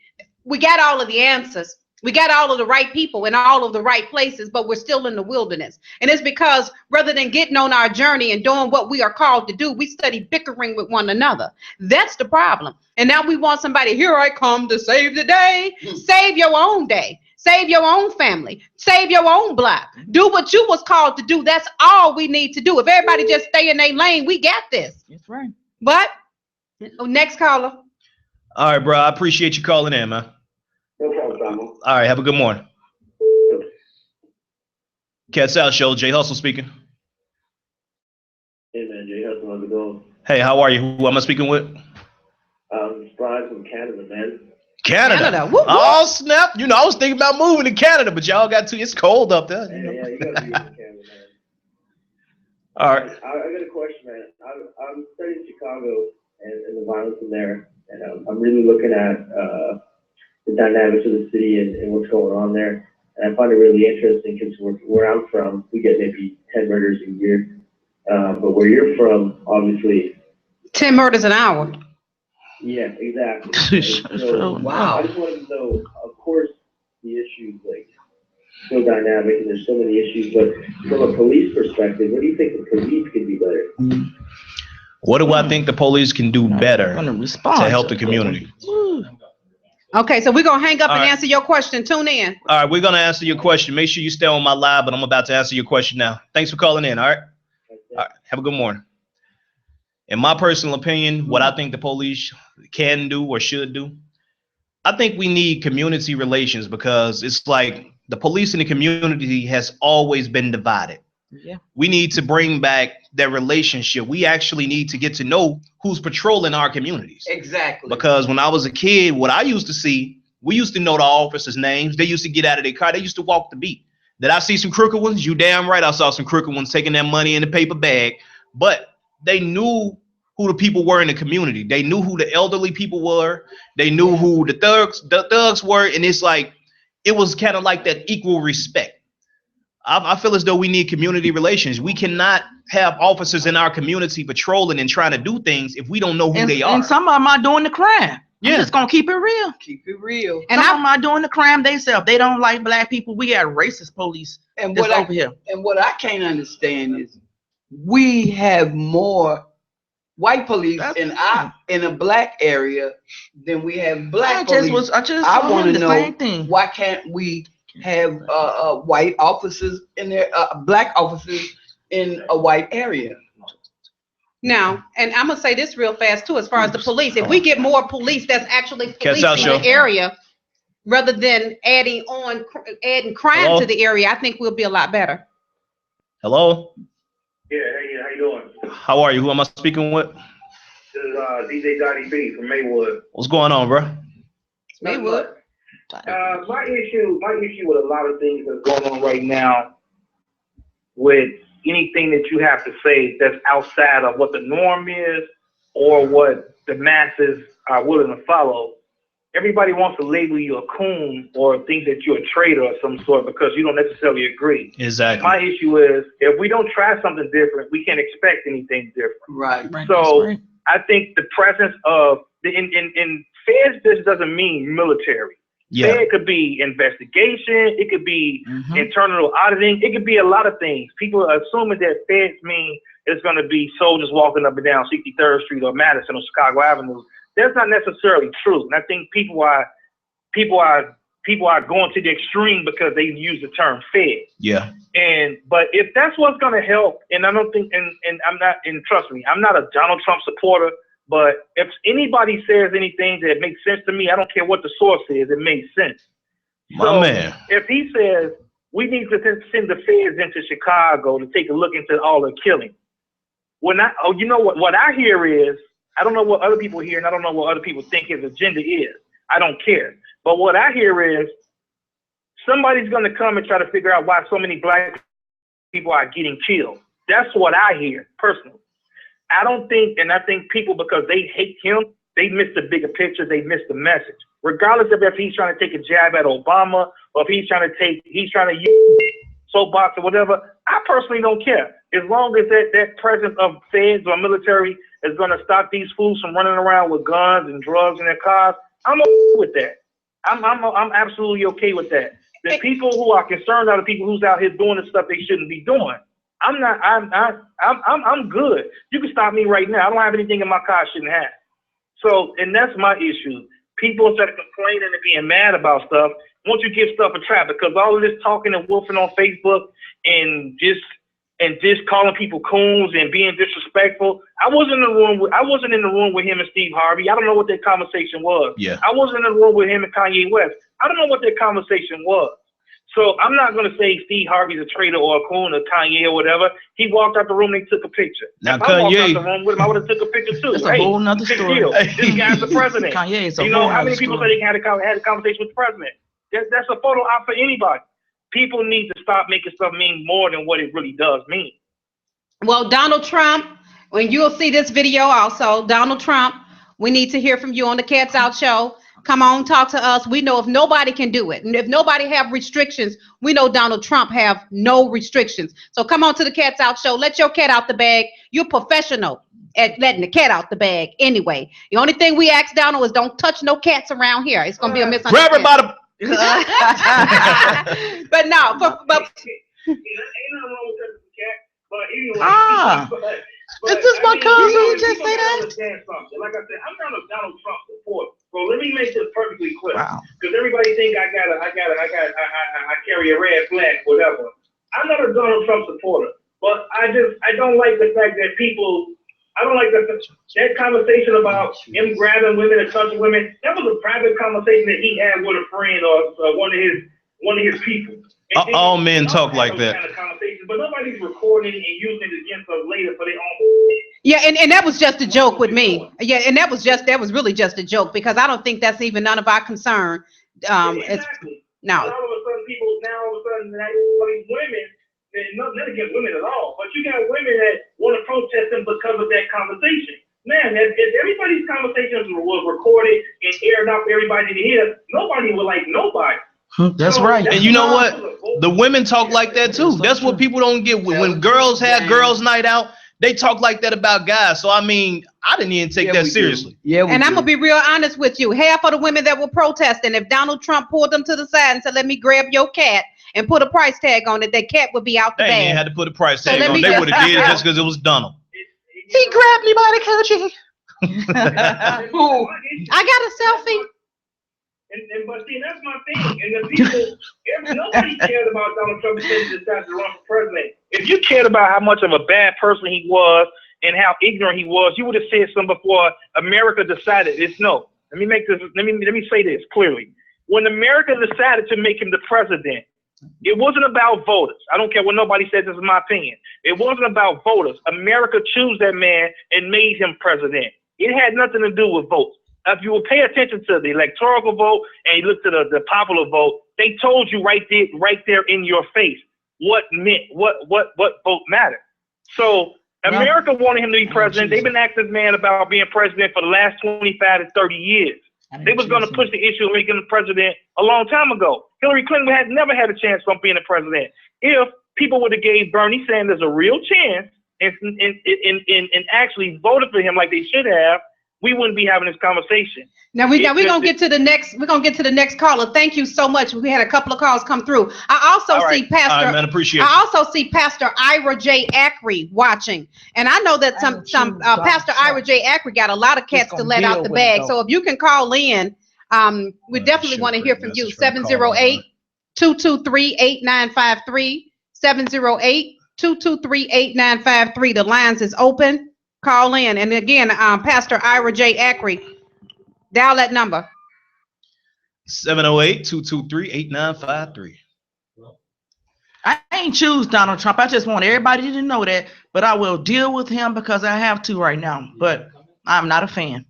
We got all of the answers. We got all of the right people in all of the right places, but we're still in the wilderness. And it's because rather than getting on our journey and doing what we are called to do, we study bickering with one another. That's the problem. And now we want somebody, here I come to save the day. Save your own day. Save your own family. Save your own block. Do what you was called to do. That's all we need to do. If everybody just stay in their lane, we got this. That's right. But next caller. All right, bro. I appreciate you calling in, man. No problem, Tom. All right, have a good morning. Cat South Show, Jay Hustle speaking. Hey, man, Jay Hustle, how's it going? Hey, how are you? Who am I speaking with? Brian from Canada, man. Canada. Whoop, whoop. Oh, snap. I was thinking about moving to Canada, but y'all got to, it's cold up there. Yeah, you got to be in Canada, man. All right. I got a question, man. I'm studying Chicago and the violence in there, and I'm really looking at the dynamics of the city and what's going on there. And I find it really interesting because where I'm from, we get maybe 10 murders a year. But where you're from, obviously. 10 murders an hour. Yeah, exactly. So, wow. I just wanted to know, of course, the issues, like, so dynamic and there's so many issues, but from a police perspective, what do you think the police can do better? What do I think the police can do better to help the community? Okay, so we're going to hang up All and right. answer your question. Tune in. All right, we're going to answer your question. Make sure you stay on my live, but I'm about to answer your question now. Thanks for calling in, all right? All right, have a good morning. In my personal opinion, what I think the police can do or should do, I think we need community relations because it's like the police and the community has always been divided. Yeah. We need to bring back that relationship. We actually need to get to know who's patrolling our communities. Exactly. Because when I was a kid, what I used to see, we used to know the officers' names. They used to get out of their car. They used to walk the beat. Did I see some crooked ones? You damn right I saw some crooked ones taking that money in the paper bag. But they knew who the people were in the community. They knew who the elderly people were. They knew who the thugs were. And it's like, it was kind of like that equal respect. I feel as though we need community relations. We cannot have officers in our community patrolling and trying to do things if we don't know who they are. And some of them are doing the crime. I'm just gonna keep it real. Keep it real. And I'm not doing the crime themselves. They don't like black people. We got racist police And that's over here. And what I can't understand is we have more white police in a black area than we have black police. I want to know why can't we have white officers in there, black officers in a white area? Now, and I'm gonna say this real fast too, as far as the police. If we get more police that's actually policing the area, rather than adding crime to the area, I think we'll be a lot better. Hello. Yeah, hey, how you doing? How are you? Who am I speaking with? This is DJ Dottie B from Maywood. What's going on, bro? Maywood. My issue with a lot of things that's going on right now, with anything that you have to say that's outside of what the norm is or what the masses are willing to follow. Everybody wants to label you a coon or think that you're a traitor of some sort because you don't necessarily agree. Exactly. My issue is if we don't try something different, we can't expect anything different. Right. So I think the presence of in feds, this doesn't mean military. Yeah. It could be investigation. It could be internal auditing. It could be a lot of things. People are assuming that feds mean it's going to be soldiers walking up and down 63rd Street or Madison or Chicago Avenue. That's not necessarily true. And I think people are going to the extreme because they use the term fed. Yeah. But if that's what's going to help, and I don't think, and I'm not, and trust me, I'm not a Donald Trump supporter. But if anybody says anything that makes sense to me, I don't care what the source is, it makes sense. My man. If he says we need to send the feds into Chicago to take a look into all the killing, you know what I hear is, I don't know what other people hear, and I don't know what other people think his agenda is. I don't care. But what I hear is somebody's going to come and try to figure out why so many black people are getting killed. That's what I hear personally. I think people, because they hate him, they miss the bigger picture, they miss the message. Regardless of if he's trying to take a jab at Obama or if he's trying to use soapbox or whatever, I personally don't care. As long as that presence of feds or military is going to stop these fools from running around with guns and drugs in their cars, I'm okay with that. I'm absolutely okay with that. The people who are concerned are the people who's out here doing the stuff they shouldn't be doing. I'm good. You can stop me right now. I don't have anything in my car I shouldn't have. So, and that's my issue. People, instead of complaining and being mad about stuff, won't you give stuff a try? Because all of this talking and wolfing on Facebook and just calling people coons and being disrespectful. I wasn't in the room with him and Steve Harvey. I don't know what their conversation was. Yeah. I wasn't in the room with him and Kanye West. I don't know what their conversation was. So I'm not going to say Steve Harvey's a traitor or a coon or Kanye or whatever. He walked out the room and they took a picture. Now, if I walked out the room with him, I would have took a picture too. That's a whole nother story. This guy's the president. Kanye is a you know how many people say they had a conversation with the president? That's a photo op for anybody. People need to stop making stuff mean more than what it really does mean. Well, Donald Trump, when you'll see this video also, Donald Trump, we need to hear from you on the Cats Out Show. Come on, talk to us. We know if nobody can do it, and if nobody have restrictions, we know Donald Trump have no restrictions. So come on to the Cats Out Show. Let your cat out the bag. You're professional at letting the cat out the bag anyway. The only thing we ask Donald is don't touch no cats around here. It's going to be a misunderstanding. Grab her by the... But no, but ain't nothing wrong with touching the cat, but anyway. Is this my cousin who just say that? Like I said, I'm not a Donald Trump supporter. So let me make this perfectly clear. Wow. Because everybody think I carry a red flag, whatever. I'm not a Donald Trump supporter, but I don't like the fact that I don't like that conversation about him grabbing women and touching women. That was a private conversation that he had with a friend or one of his people. All men talk like that. Kind of conversation, but nobody's recording and using it against us later for their own. Yeah, and that was just a joke with me. Yeah, and that was really just a joke because I don't think that's even none of our concern. Exactly. No. All of a sudden, women, nothing against women at all, but you got women that want to protest them because of that conversation. Man, if everybody's conversations was recorded and aired out for everybody to hear, nobody would like nobody. That's right. And you know what? The women talk like that too. That's what people don't get. When girls have girls' night out, They talk like that about guys. So, I mean, I didn't even take that seriously. Yeah, and I'm going to be real honest with you. Half of the women that were protesting, if Donald Trump pulled them to the side and said, let me grab your cat and put a price tag on it, that cat would be out the They ain't even bag. had to put a price tag let on. me They just- would have did it just because it was Donald. He grabbed me by the coochie. I got a selfie. But see, that's my thing. And the people, nobody cared about Donald Trump because he decided to run for president. If you cared about how much of a bad person he was and how ignorant he was, you would have said something before America decided. It's no. Let me say this clearly. When America decided to make him the president, it wasn't about voters. I don't care what nobody says. This is my opinion. It wasn't about voters. America chose that man and made him president. It had nothing to do with votes. If you will pay attention to the electoral vote and you look to the popular vote, they told you right there in your face what vote mattered. So America wanted him to be president. They've been asking this man about being president for the last 25 to 30 years. They was going to push the issue of making him president a long time ago. Hillary Clinton had never had a chance of being a president. If people would have gave Bernie Sanders a real chance and actually voted for him like they should have, we wouldn't be having this conversation. Now we're gonna get to the next caller. Thank you so much. We had a couple of calls come through. I also see Pastor. Man, appreciate it. I also see Pastor Ira J. Ackery watching, and I know that some Pastor Ira J. Ackery got a lot of cats to let out the bag. So if you can call in, we definitely want to hear from you. 708-223-8953. 708-223-8953. The lines is open. Call in. And again, Pastor Ira J. Ackery, dial that number. 708-223-8953. I ain't choose Donald Trump. I just want everybody to know that. But I will deal with him because I have to right now. But I'm not a fan.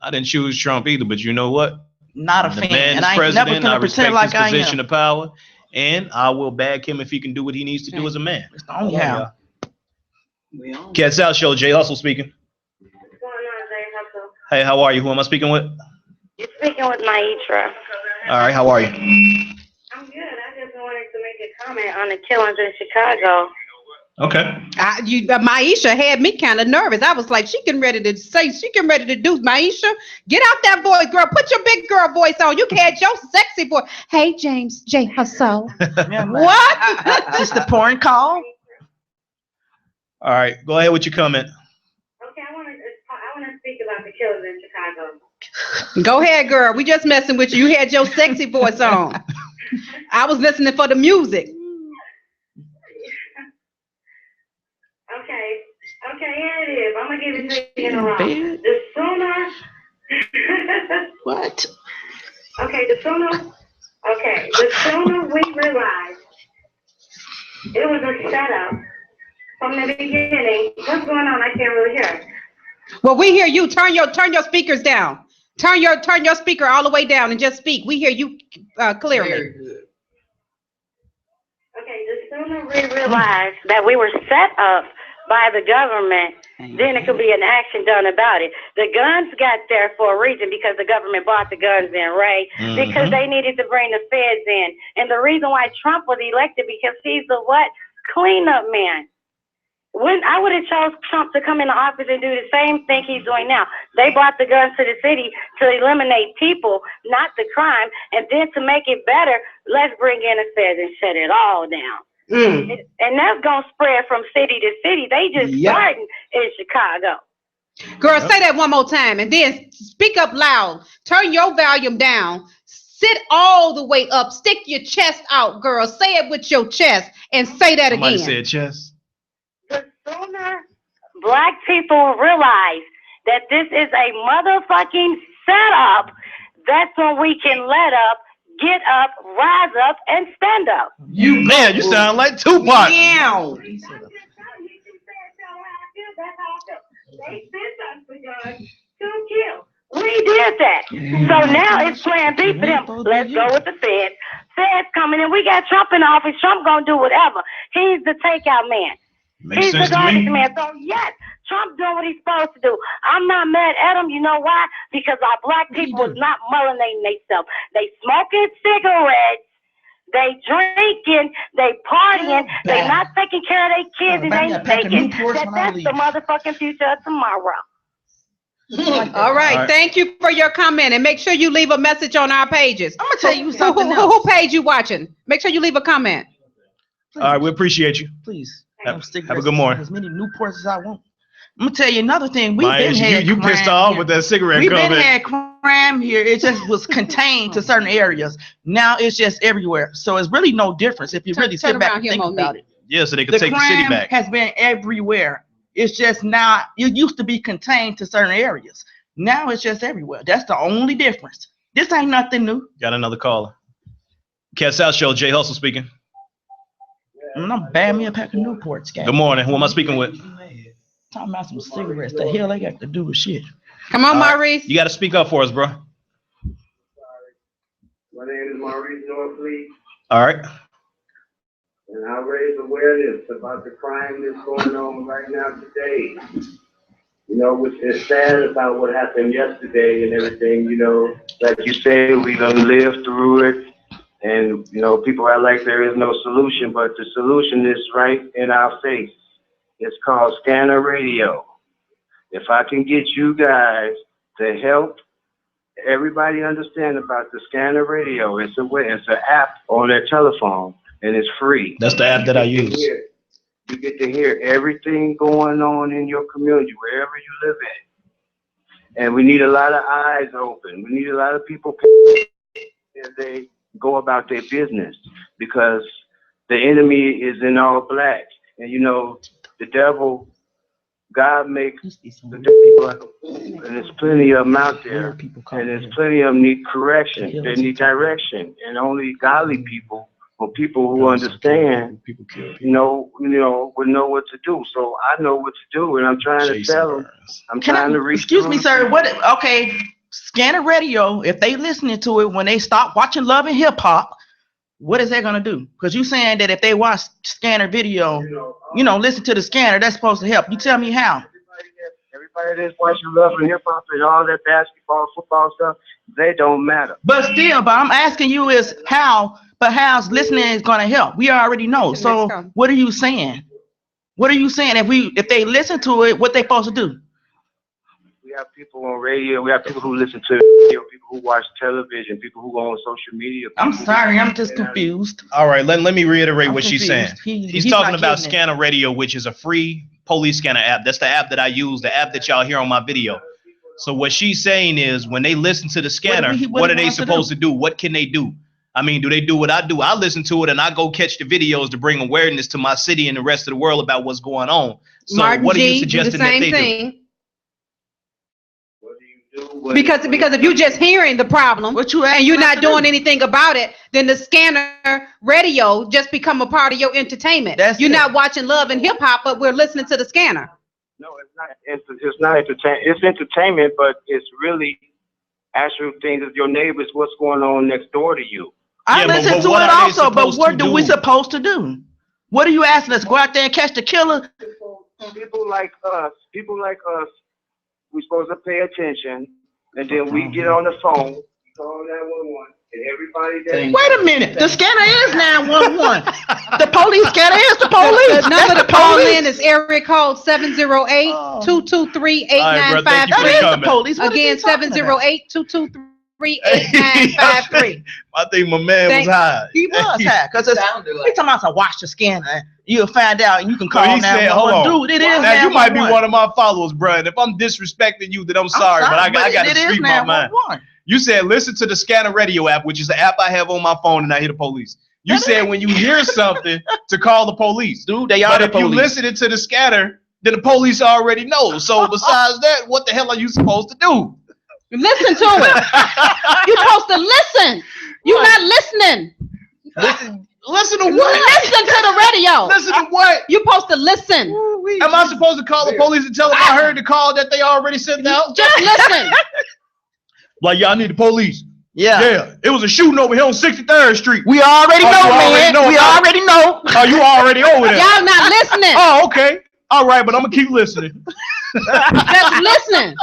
I didn't choose Trump either, but you know what? Not a The fan. man And is I ain't never president. gonna I pretend respect like his I position am. of power, and I will back him if he can do what he needs to do as a man. Oh, yeah. Cats Out Show, Jay Hustle speaking. What's going on, Jay Hustle? Hey, how are you? Who am I speaking with? You're speaking with Maitra. All right, how are you? I'm good. I just wanted to make a comment on the killings in Chicago. Okay. Maisha had me kind of nervous. I was like, she getting ready to do. Maisha, get out that voice, girl. Put your big girl voice on. You had your sexy voice. Hey, James J. Hustle. What? Just the porn call? All right, go ahead with your comment. Okay, I want to speak about the killings in Chicago. Go ahead, girl. We just messing with you. You had your sexy voice on. I was listening for the music. Okay, here it is. I'm gonna give it to you in a row. The sooner. What? The sooner we realize it was a setup from the beginning. What's going on? I can't really hear. Well, we hear you. Turn your speakers down. Turn your speaker all the way down and just speak. We hear you clearly. Very good. Okay, the sooner we realize that we were set up by the government, then it could be an action done about it. The guns got there for a reason because the government bought the guns in, right? Because they needed to bring the feds in. And the reason why Trump was elected, because he's the what? Cleanup man. When I would have chose Trump to come in the office and do the same thing he's doing now. They brought the guns to the city to eliminate people, not the crime. And then to make it better, let's bring in the feds and shut it all down. And that's going to spread from city to city. They just starting in Chicago. Girl, say that one more time and then speak up loud. Turn your volume down. Sit all the way up. Stick your chest out, girl. Say it with your chest and say that Somebody again. said chest. The sooner black people realize that this is a motherfucking setup, that's when we can let up, get up, rise up, and stand up. You sound like Tupac. Yeah. They sent us the guns to kill. We did that. So now it's plan B for them. Let's go with the feds. Feds coming in. We got Trump in office. Trump gonna do whatever. He's the takeout man. Makes He's sense the to garbage me. man. So yes, Trump doing what he's supposed to do. I'm not mad at him. You know why? Because our black people is not mullinating themselves. They smoking cigarettes. They drinking, they partying, they not taking care of their kids, and they thinking that's the motherfucking future of tomorrow. All right. Thank you for your comment, and make sure you leave a message on our pages. I'm gonna tell you something else. Who page you watching? Make sure you leave a comment. Please. All right, we appreciate you. Please. Have a good morning. As many Newports as I want. I'm gonna tell you another thing. We've been you pissed off with that cigarette We've comment. been had crime here. It just was contained to certain areas. Now it's just everywhere. So it's really no difference if you really sit back and think about it. Yeah, so they can take the city back. Has been everywhere. It's just not. It used to be contained to certain areas. Now it's just everywhere. That's the only difference. This ain't nothing new. Got another caller. Cat South Show, Jay Hustle speaking. I'm buying me a pack of Newports, guys. Good morning. Who am I speaking with? Talking about some cigarettes. The hell they got to do with shit. Come on, Maurice. You got to speak up for us, bro. My name is Maurice Norfleet. All right. And I raise awareness about the crime that's going on right now today. You know, which is sad about what happened yesterday and everything, you know. Like you say, we done lived through it. And, you know, people are like there is no solution, but the solution is right in our face. It's called Scanner Radio. If I can get you guys to help everybody understand about the Scanner Radio, it's an app on their telephone, and it's free. That's the app that I use. You get to hear everything going on in your community, wherever you live in. And we need a lot of eyes open. We need a lot of people as they go about their business, because the enemy is in all black. And you know, the devil, God makes the people, and there's plenty of them out there, and there's plenty of them need correction, they need direction, and only godly people, or people who understand, would know what to do. So I know what to do, and I'm trying to tell them. I'm trying to reach. Excuse me, sir. Okay, Scanner Radio. If they listening to it when they stop watching Love and Hip Hop, what is that gonna do? Because you saying that if they watch Scanner Video, listen to the Scanner, that's supposed to help. You tell me how. Everybody that's watching Love and Hip Hop and all that basketball, football stuff, they don't matter. But I'm asking you is how. But how's listening is gonna help? We already know. So what are you saying? What are you saying? If they listen to it, what they supposed to do? We have people on radio. We have people who listen to radio, people who watch television, people who go on social media. I'm sorry, I'm just confused. All right, let me reiterate what she's saying. He's talking about Scanner Radio, which is a free police scanner app. That's the app that I use, the app that y'all hear on my video. So what she's saying is when they listen to the scanner, what are they supposed to do? What can they do? I mean, do they do what I do? I listen to it and I go catch the videos to bring awareness to my city and the rest of the world about what's going on. So Martin what are you G, suggesting that they do? Because if you're just hearing the problem and you're not doing anything about it, then the Scanner Radio just become a part of your entertainment. You're not watching Love and Hip Hop, but we're listening to the Scanner. No, it's not. It's not entertainment. It's entertainment, but it's really actual things of your neighbors. What's going on next door to you? I listen to it also, but what do we supposed to do? What are you asking us? Go out there and catch the killer? People like us, we're supposed to pay attention, and then we get on the phone, call 911, and everybody. Wait a minute, the scanner is 911. The police scanner is the police. The number to call in is area code 708-223-8953. That is the police. Again, 708-223-8953. I think my man was high. He was high because it's talking about to watch the scanner. You'll find out and you can call 911. Hold on. Dude, it is now you might be one of my followers, bro. And if I'm disrespecting you, then I'm sorry, but I got to speak my mind. You said listen to the Scanner Radio app, which is the app I have on my phone, and I hear the police. You said when you hear something to call the police. Dude, they are the police. But if you listen to the scanner, then the police already know. So besides that, what the hell are you supposed to do? Listen to it. You're supposed to listen. You're not listening. Listen to what? Listen to the radio. Listen to what? You're supposed to listen. Am I supposed to call the police and tell them I heard the call that they already sent out? Just listen. Like, y'all need the police. Yeah. It was a shooting over here on 63rd Street. We already know, man. We already know. Oh, you already over there. Y'all not listening. Oh, okay. All right, but I'm going to keep listening. Just listen.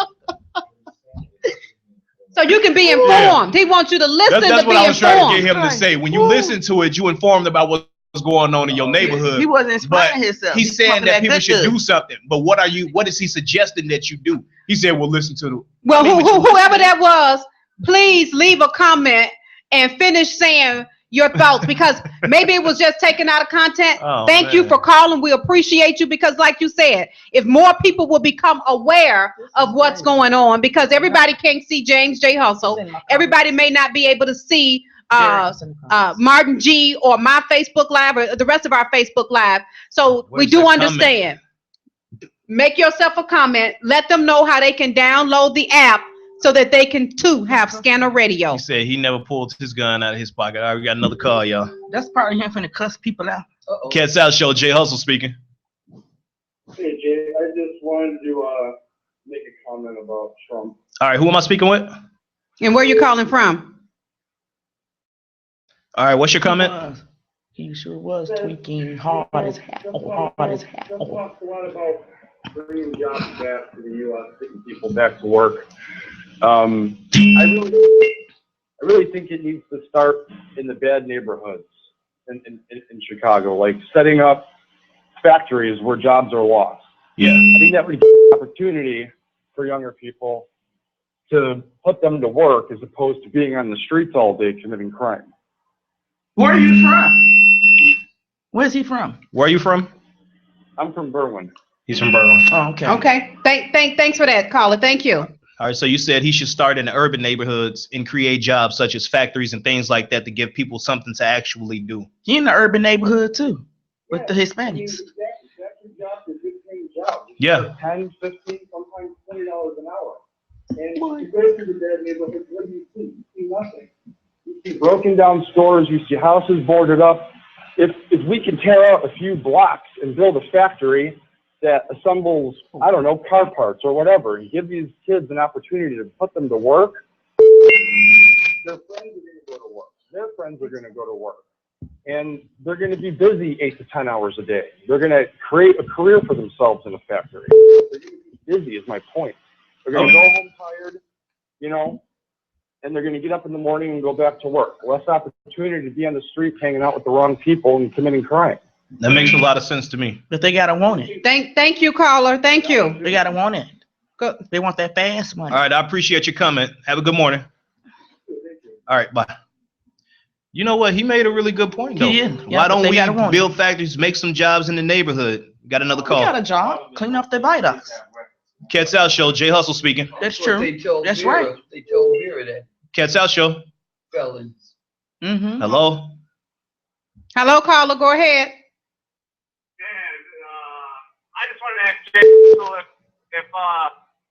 So you can be informed. He wants you to listen that's to what be I was informed. trying to get him to say. When you listen to it, you informed about what's going on in your neighborhood. He wasn't explaining himself. He's saying that people should do something. But what is he suggesting that you do? He said, well, listen to the. Well, whoever that was, please leave a comment and finish saying your thoughts, because maybe it was just taken out of content. Thank you for calling. We appreciate you, because like you said, if more people will become aware of what's going on, because everybody can't see James J. Hustle. Everybody may not be able to see Martin G. or my Facebook Live or the rest of our Facebook Live. So we do understand. Make yourself a comment. Let them know how they can download the app so that they can too have Scanner Radio. He said he never pulled his gun out of his pocket. All right, we got another call, y'all. That's probably him finna cuss people out. Cats Out Show, Jay Hustle speaking. Hey, Jay, I just wanted to make a comment about Trump. All right, who am I speaking with? And where you calling from? All right, what's your comment? He sure was tweaking hard as hell. Talks a lot about bringing jobs back to the U.S., taking people back to work. I really think it needs to start in the bad neighborhoods in Chicago, like setting up factories where jobs are lost. Yeah. I think that would be an opportunity for younger people to put them to work as opposed to being on the streets all day committing crime. Where are you from? Where's he from? Where are you from? I'm from Berwyn. He's from Berwyn. Oh, okay. Okay. Thanks for that, caller. Thank you. All right, so you said he should start in the urban neighborhoods and create jobs such as factories and things like that to give people something to actually do. He in the urban neighborhood too, with the Hispanics. Factory jobs are good paying jobs. Yeah. 10, 15, sometimes $20 an hour. And you go through the bad neighborhoods, what do you see? You see nothing. You see broken down stores, you see houses boarded up. If we can tear out a few blocks and build a factory that assembles, I don't know, car parts or whatever, and give these kids an opportunity to put them to work, their friends are going to go to work. Their friends are going to go to work. And they're going to be busy 8 to 10 hours a day. They're going to create a career for themselves in a factory. They're going to be busy is my point. They're going to go home tired, you know, and they're going to get up in the morning and go back to work. Less opportunity to be on the street hanging out with the wrong people and committing crime. That makes a lot of sense to me. But they gotta want it. Thank you, caller. Thank you. They gotta want it. Good. They want that fast money. All right, I appreciate your comment. Have a good morning. All right, bye. You know what? He made a really good point, though. Yeah, Why don't we build factories, make some jobs in the neighborhood? Got another call. We got a job. Clean up the viaducts. Cats Out Show, Jay Hustle speaking. That's true. That's Vera, right. They told Vera that Cats Out Show. felons. Mm-hmm. Hello. Hello, caller. Go ahead. I just wanted to ask Jay if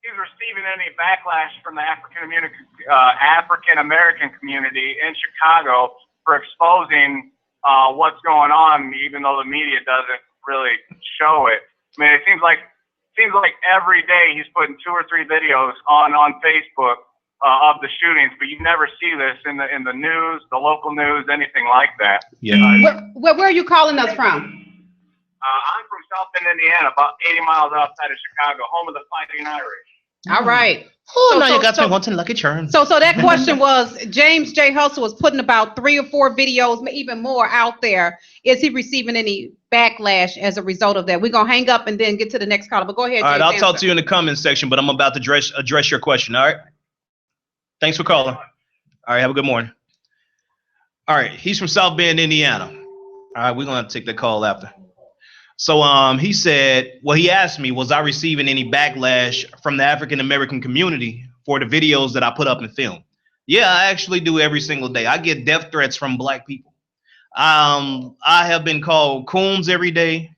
he's receiving any backlash from the African American community in Chicago for exposing what's going on, even though the media doesn't really show it. I mean, it seems like every day he's putting 2 or 3 videos on Facebook of the shootings, but you never see this in the news, the local news, anything like that. Yeah. Where are you calling us from? I'm from South Bend, Indiana, about 80 miles outside of Chicago, home of the Fighting Irish. All right. Oh, now you got me wanting Lucky Charms. So that question was, James J. Hustle was putting about 3 or 4 videos, even more out there. Is he receiving any backlash as a result of that? We're going to hang up and then get to the next caller. But go ahead, All right, James, I'll talk to you in the comments section, but I'm about to address your question, all right? Thanks for calling. All right, have a good morning. All right, he's from South Bend, Indiana. All right, we're going to take the call after. So he said, well, he asked me, was I receiving any backlash from the African American community for the videos that I put up and film? Yeah, I actually do every single day. I get death threats from black people. I have been called coons every day,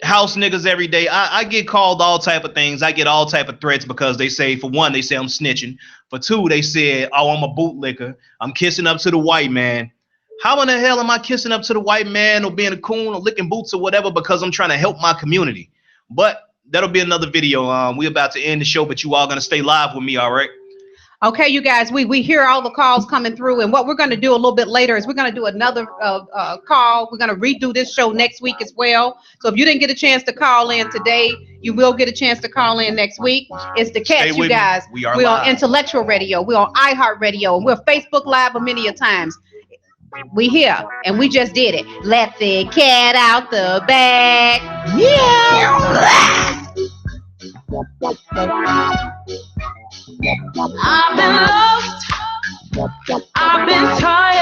house niggas every day. I get called all type of things. I get all type of threats because they say, for one, they say I'm snitching. For two, they said, oh, I'm a bootlicker. I'm kissing up to the white man. How in the hell am I kissing up to the white man or being a coon or licking boots or whatever because I'm trying to help my community? But that'll be another video. We're about to end the show, but you all going to stay live with me, all right? Okay, you guys, we hear all the calls coming through, and what we're going to do a little bit later is we're going to do another call. We're going to redo this show next week as well. So if you didn't get a chance to call in today, you will get a chance to call in next week. It's the catch, you guys. We're on Intellectual Radio. We're on iHeartRadio, and we're Facebook Live many a times. We here, and we just did it. Let the cat out the bag. Yeah. I've been lost, I've been tired.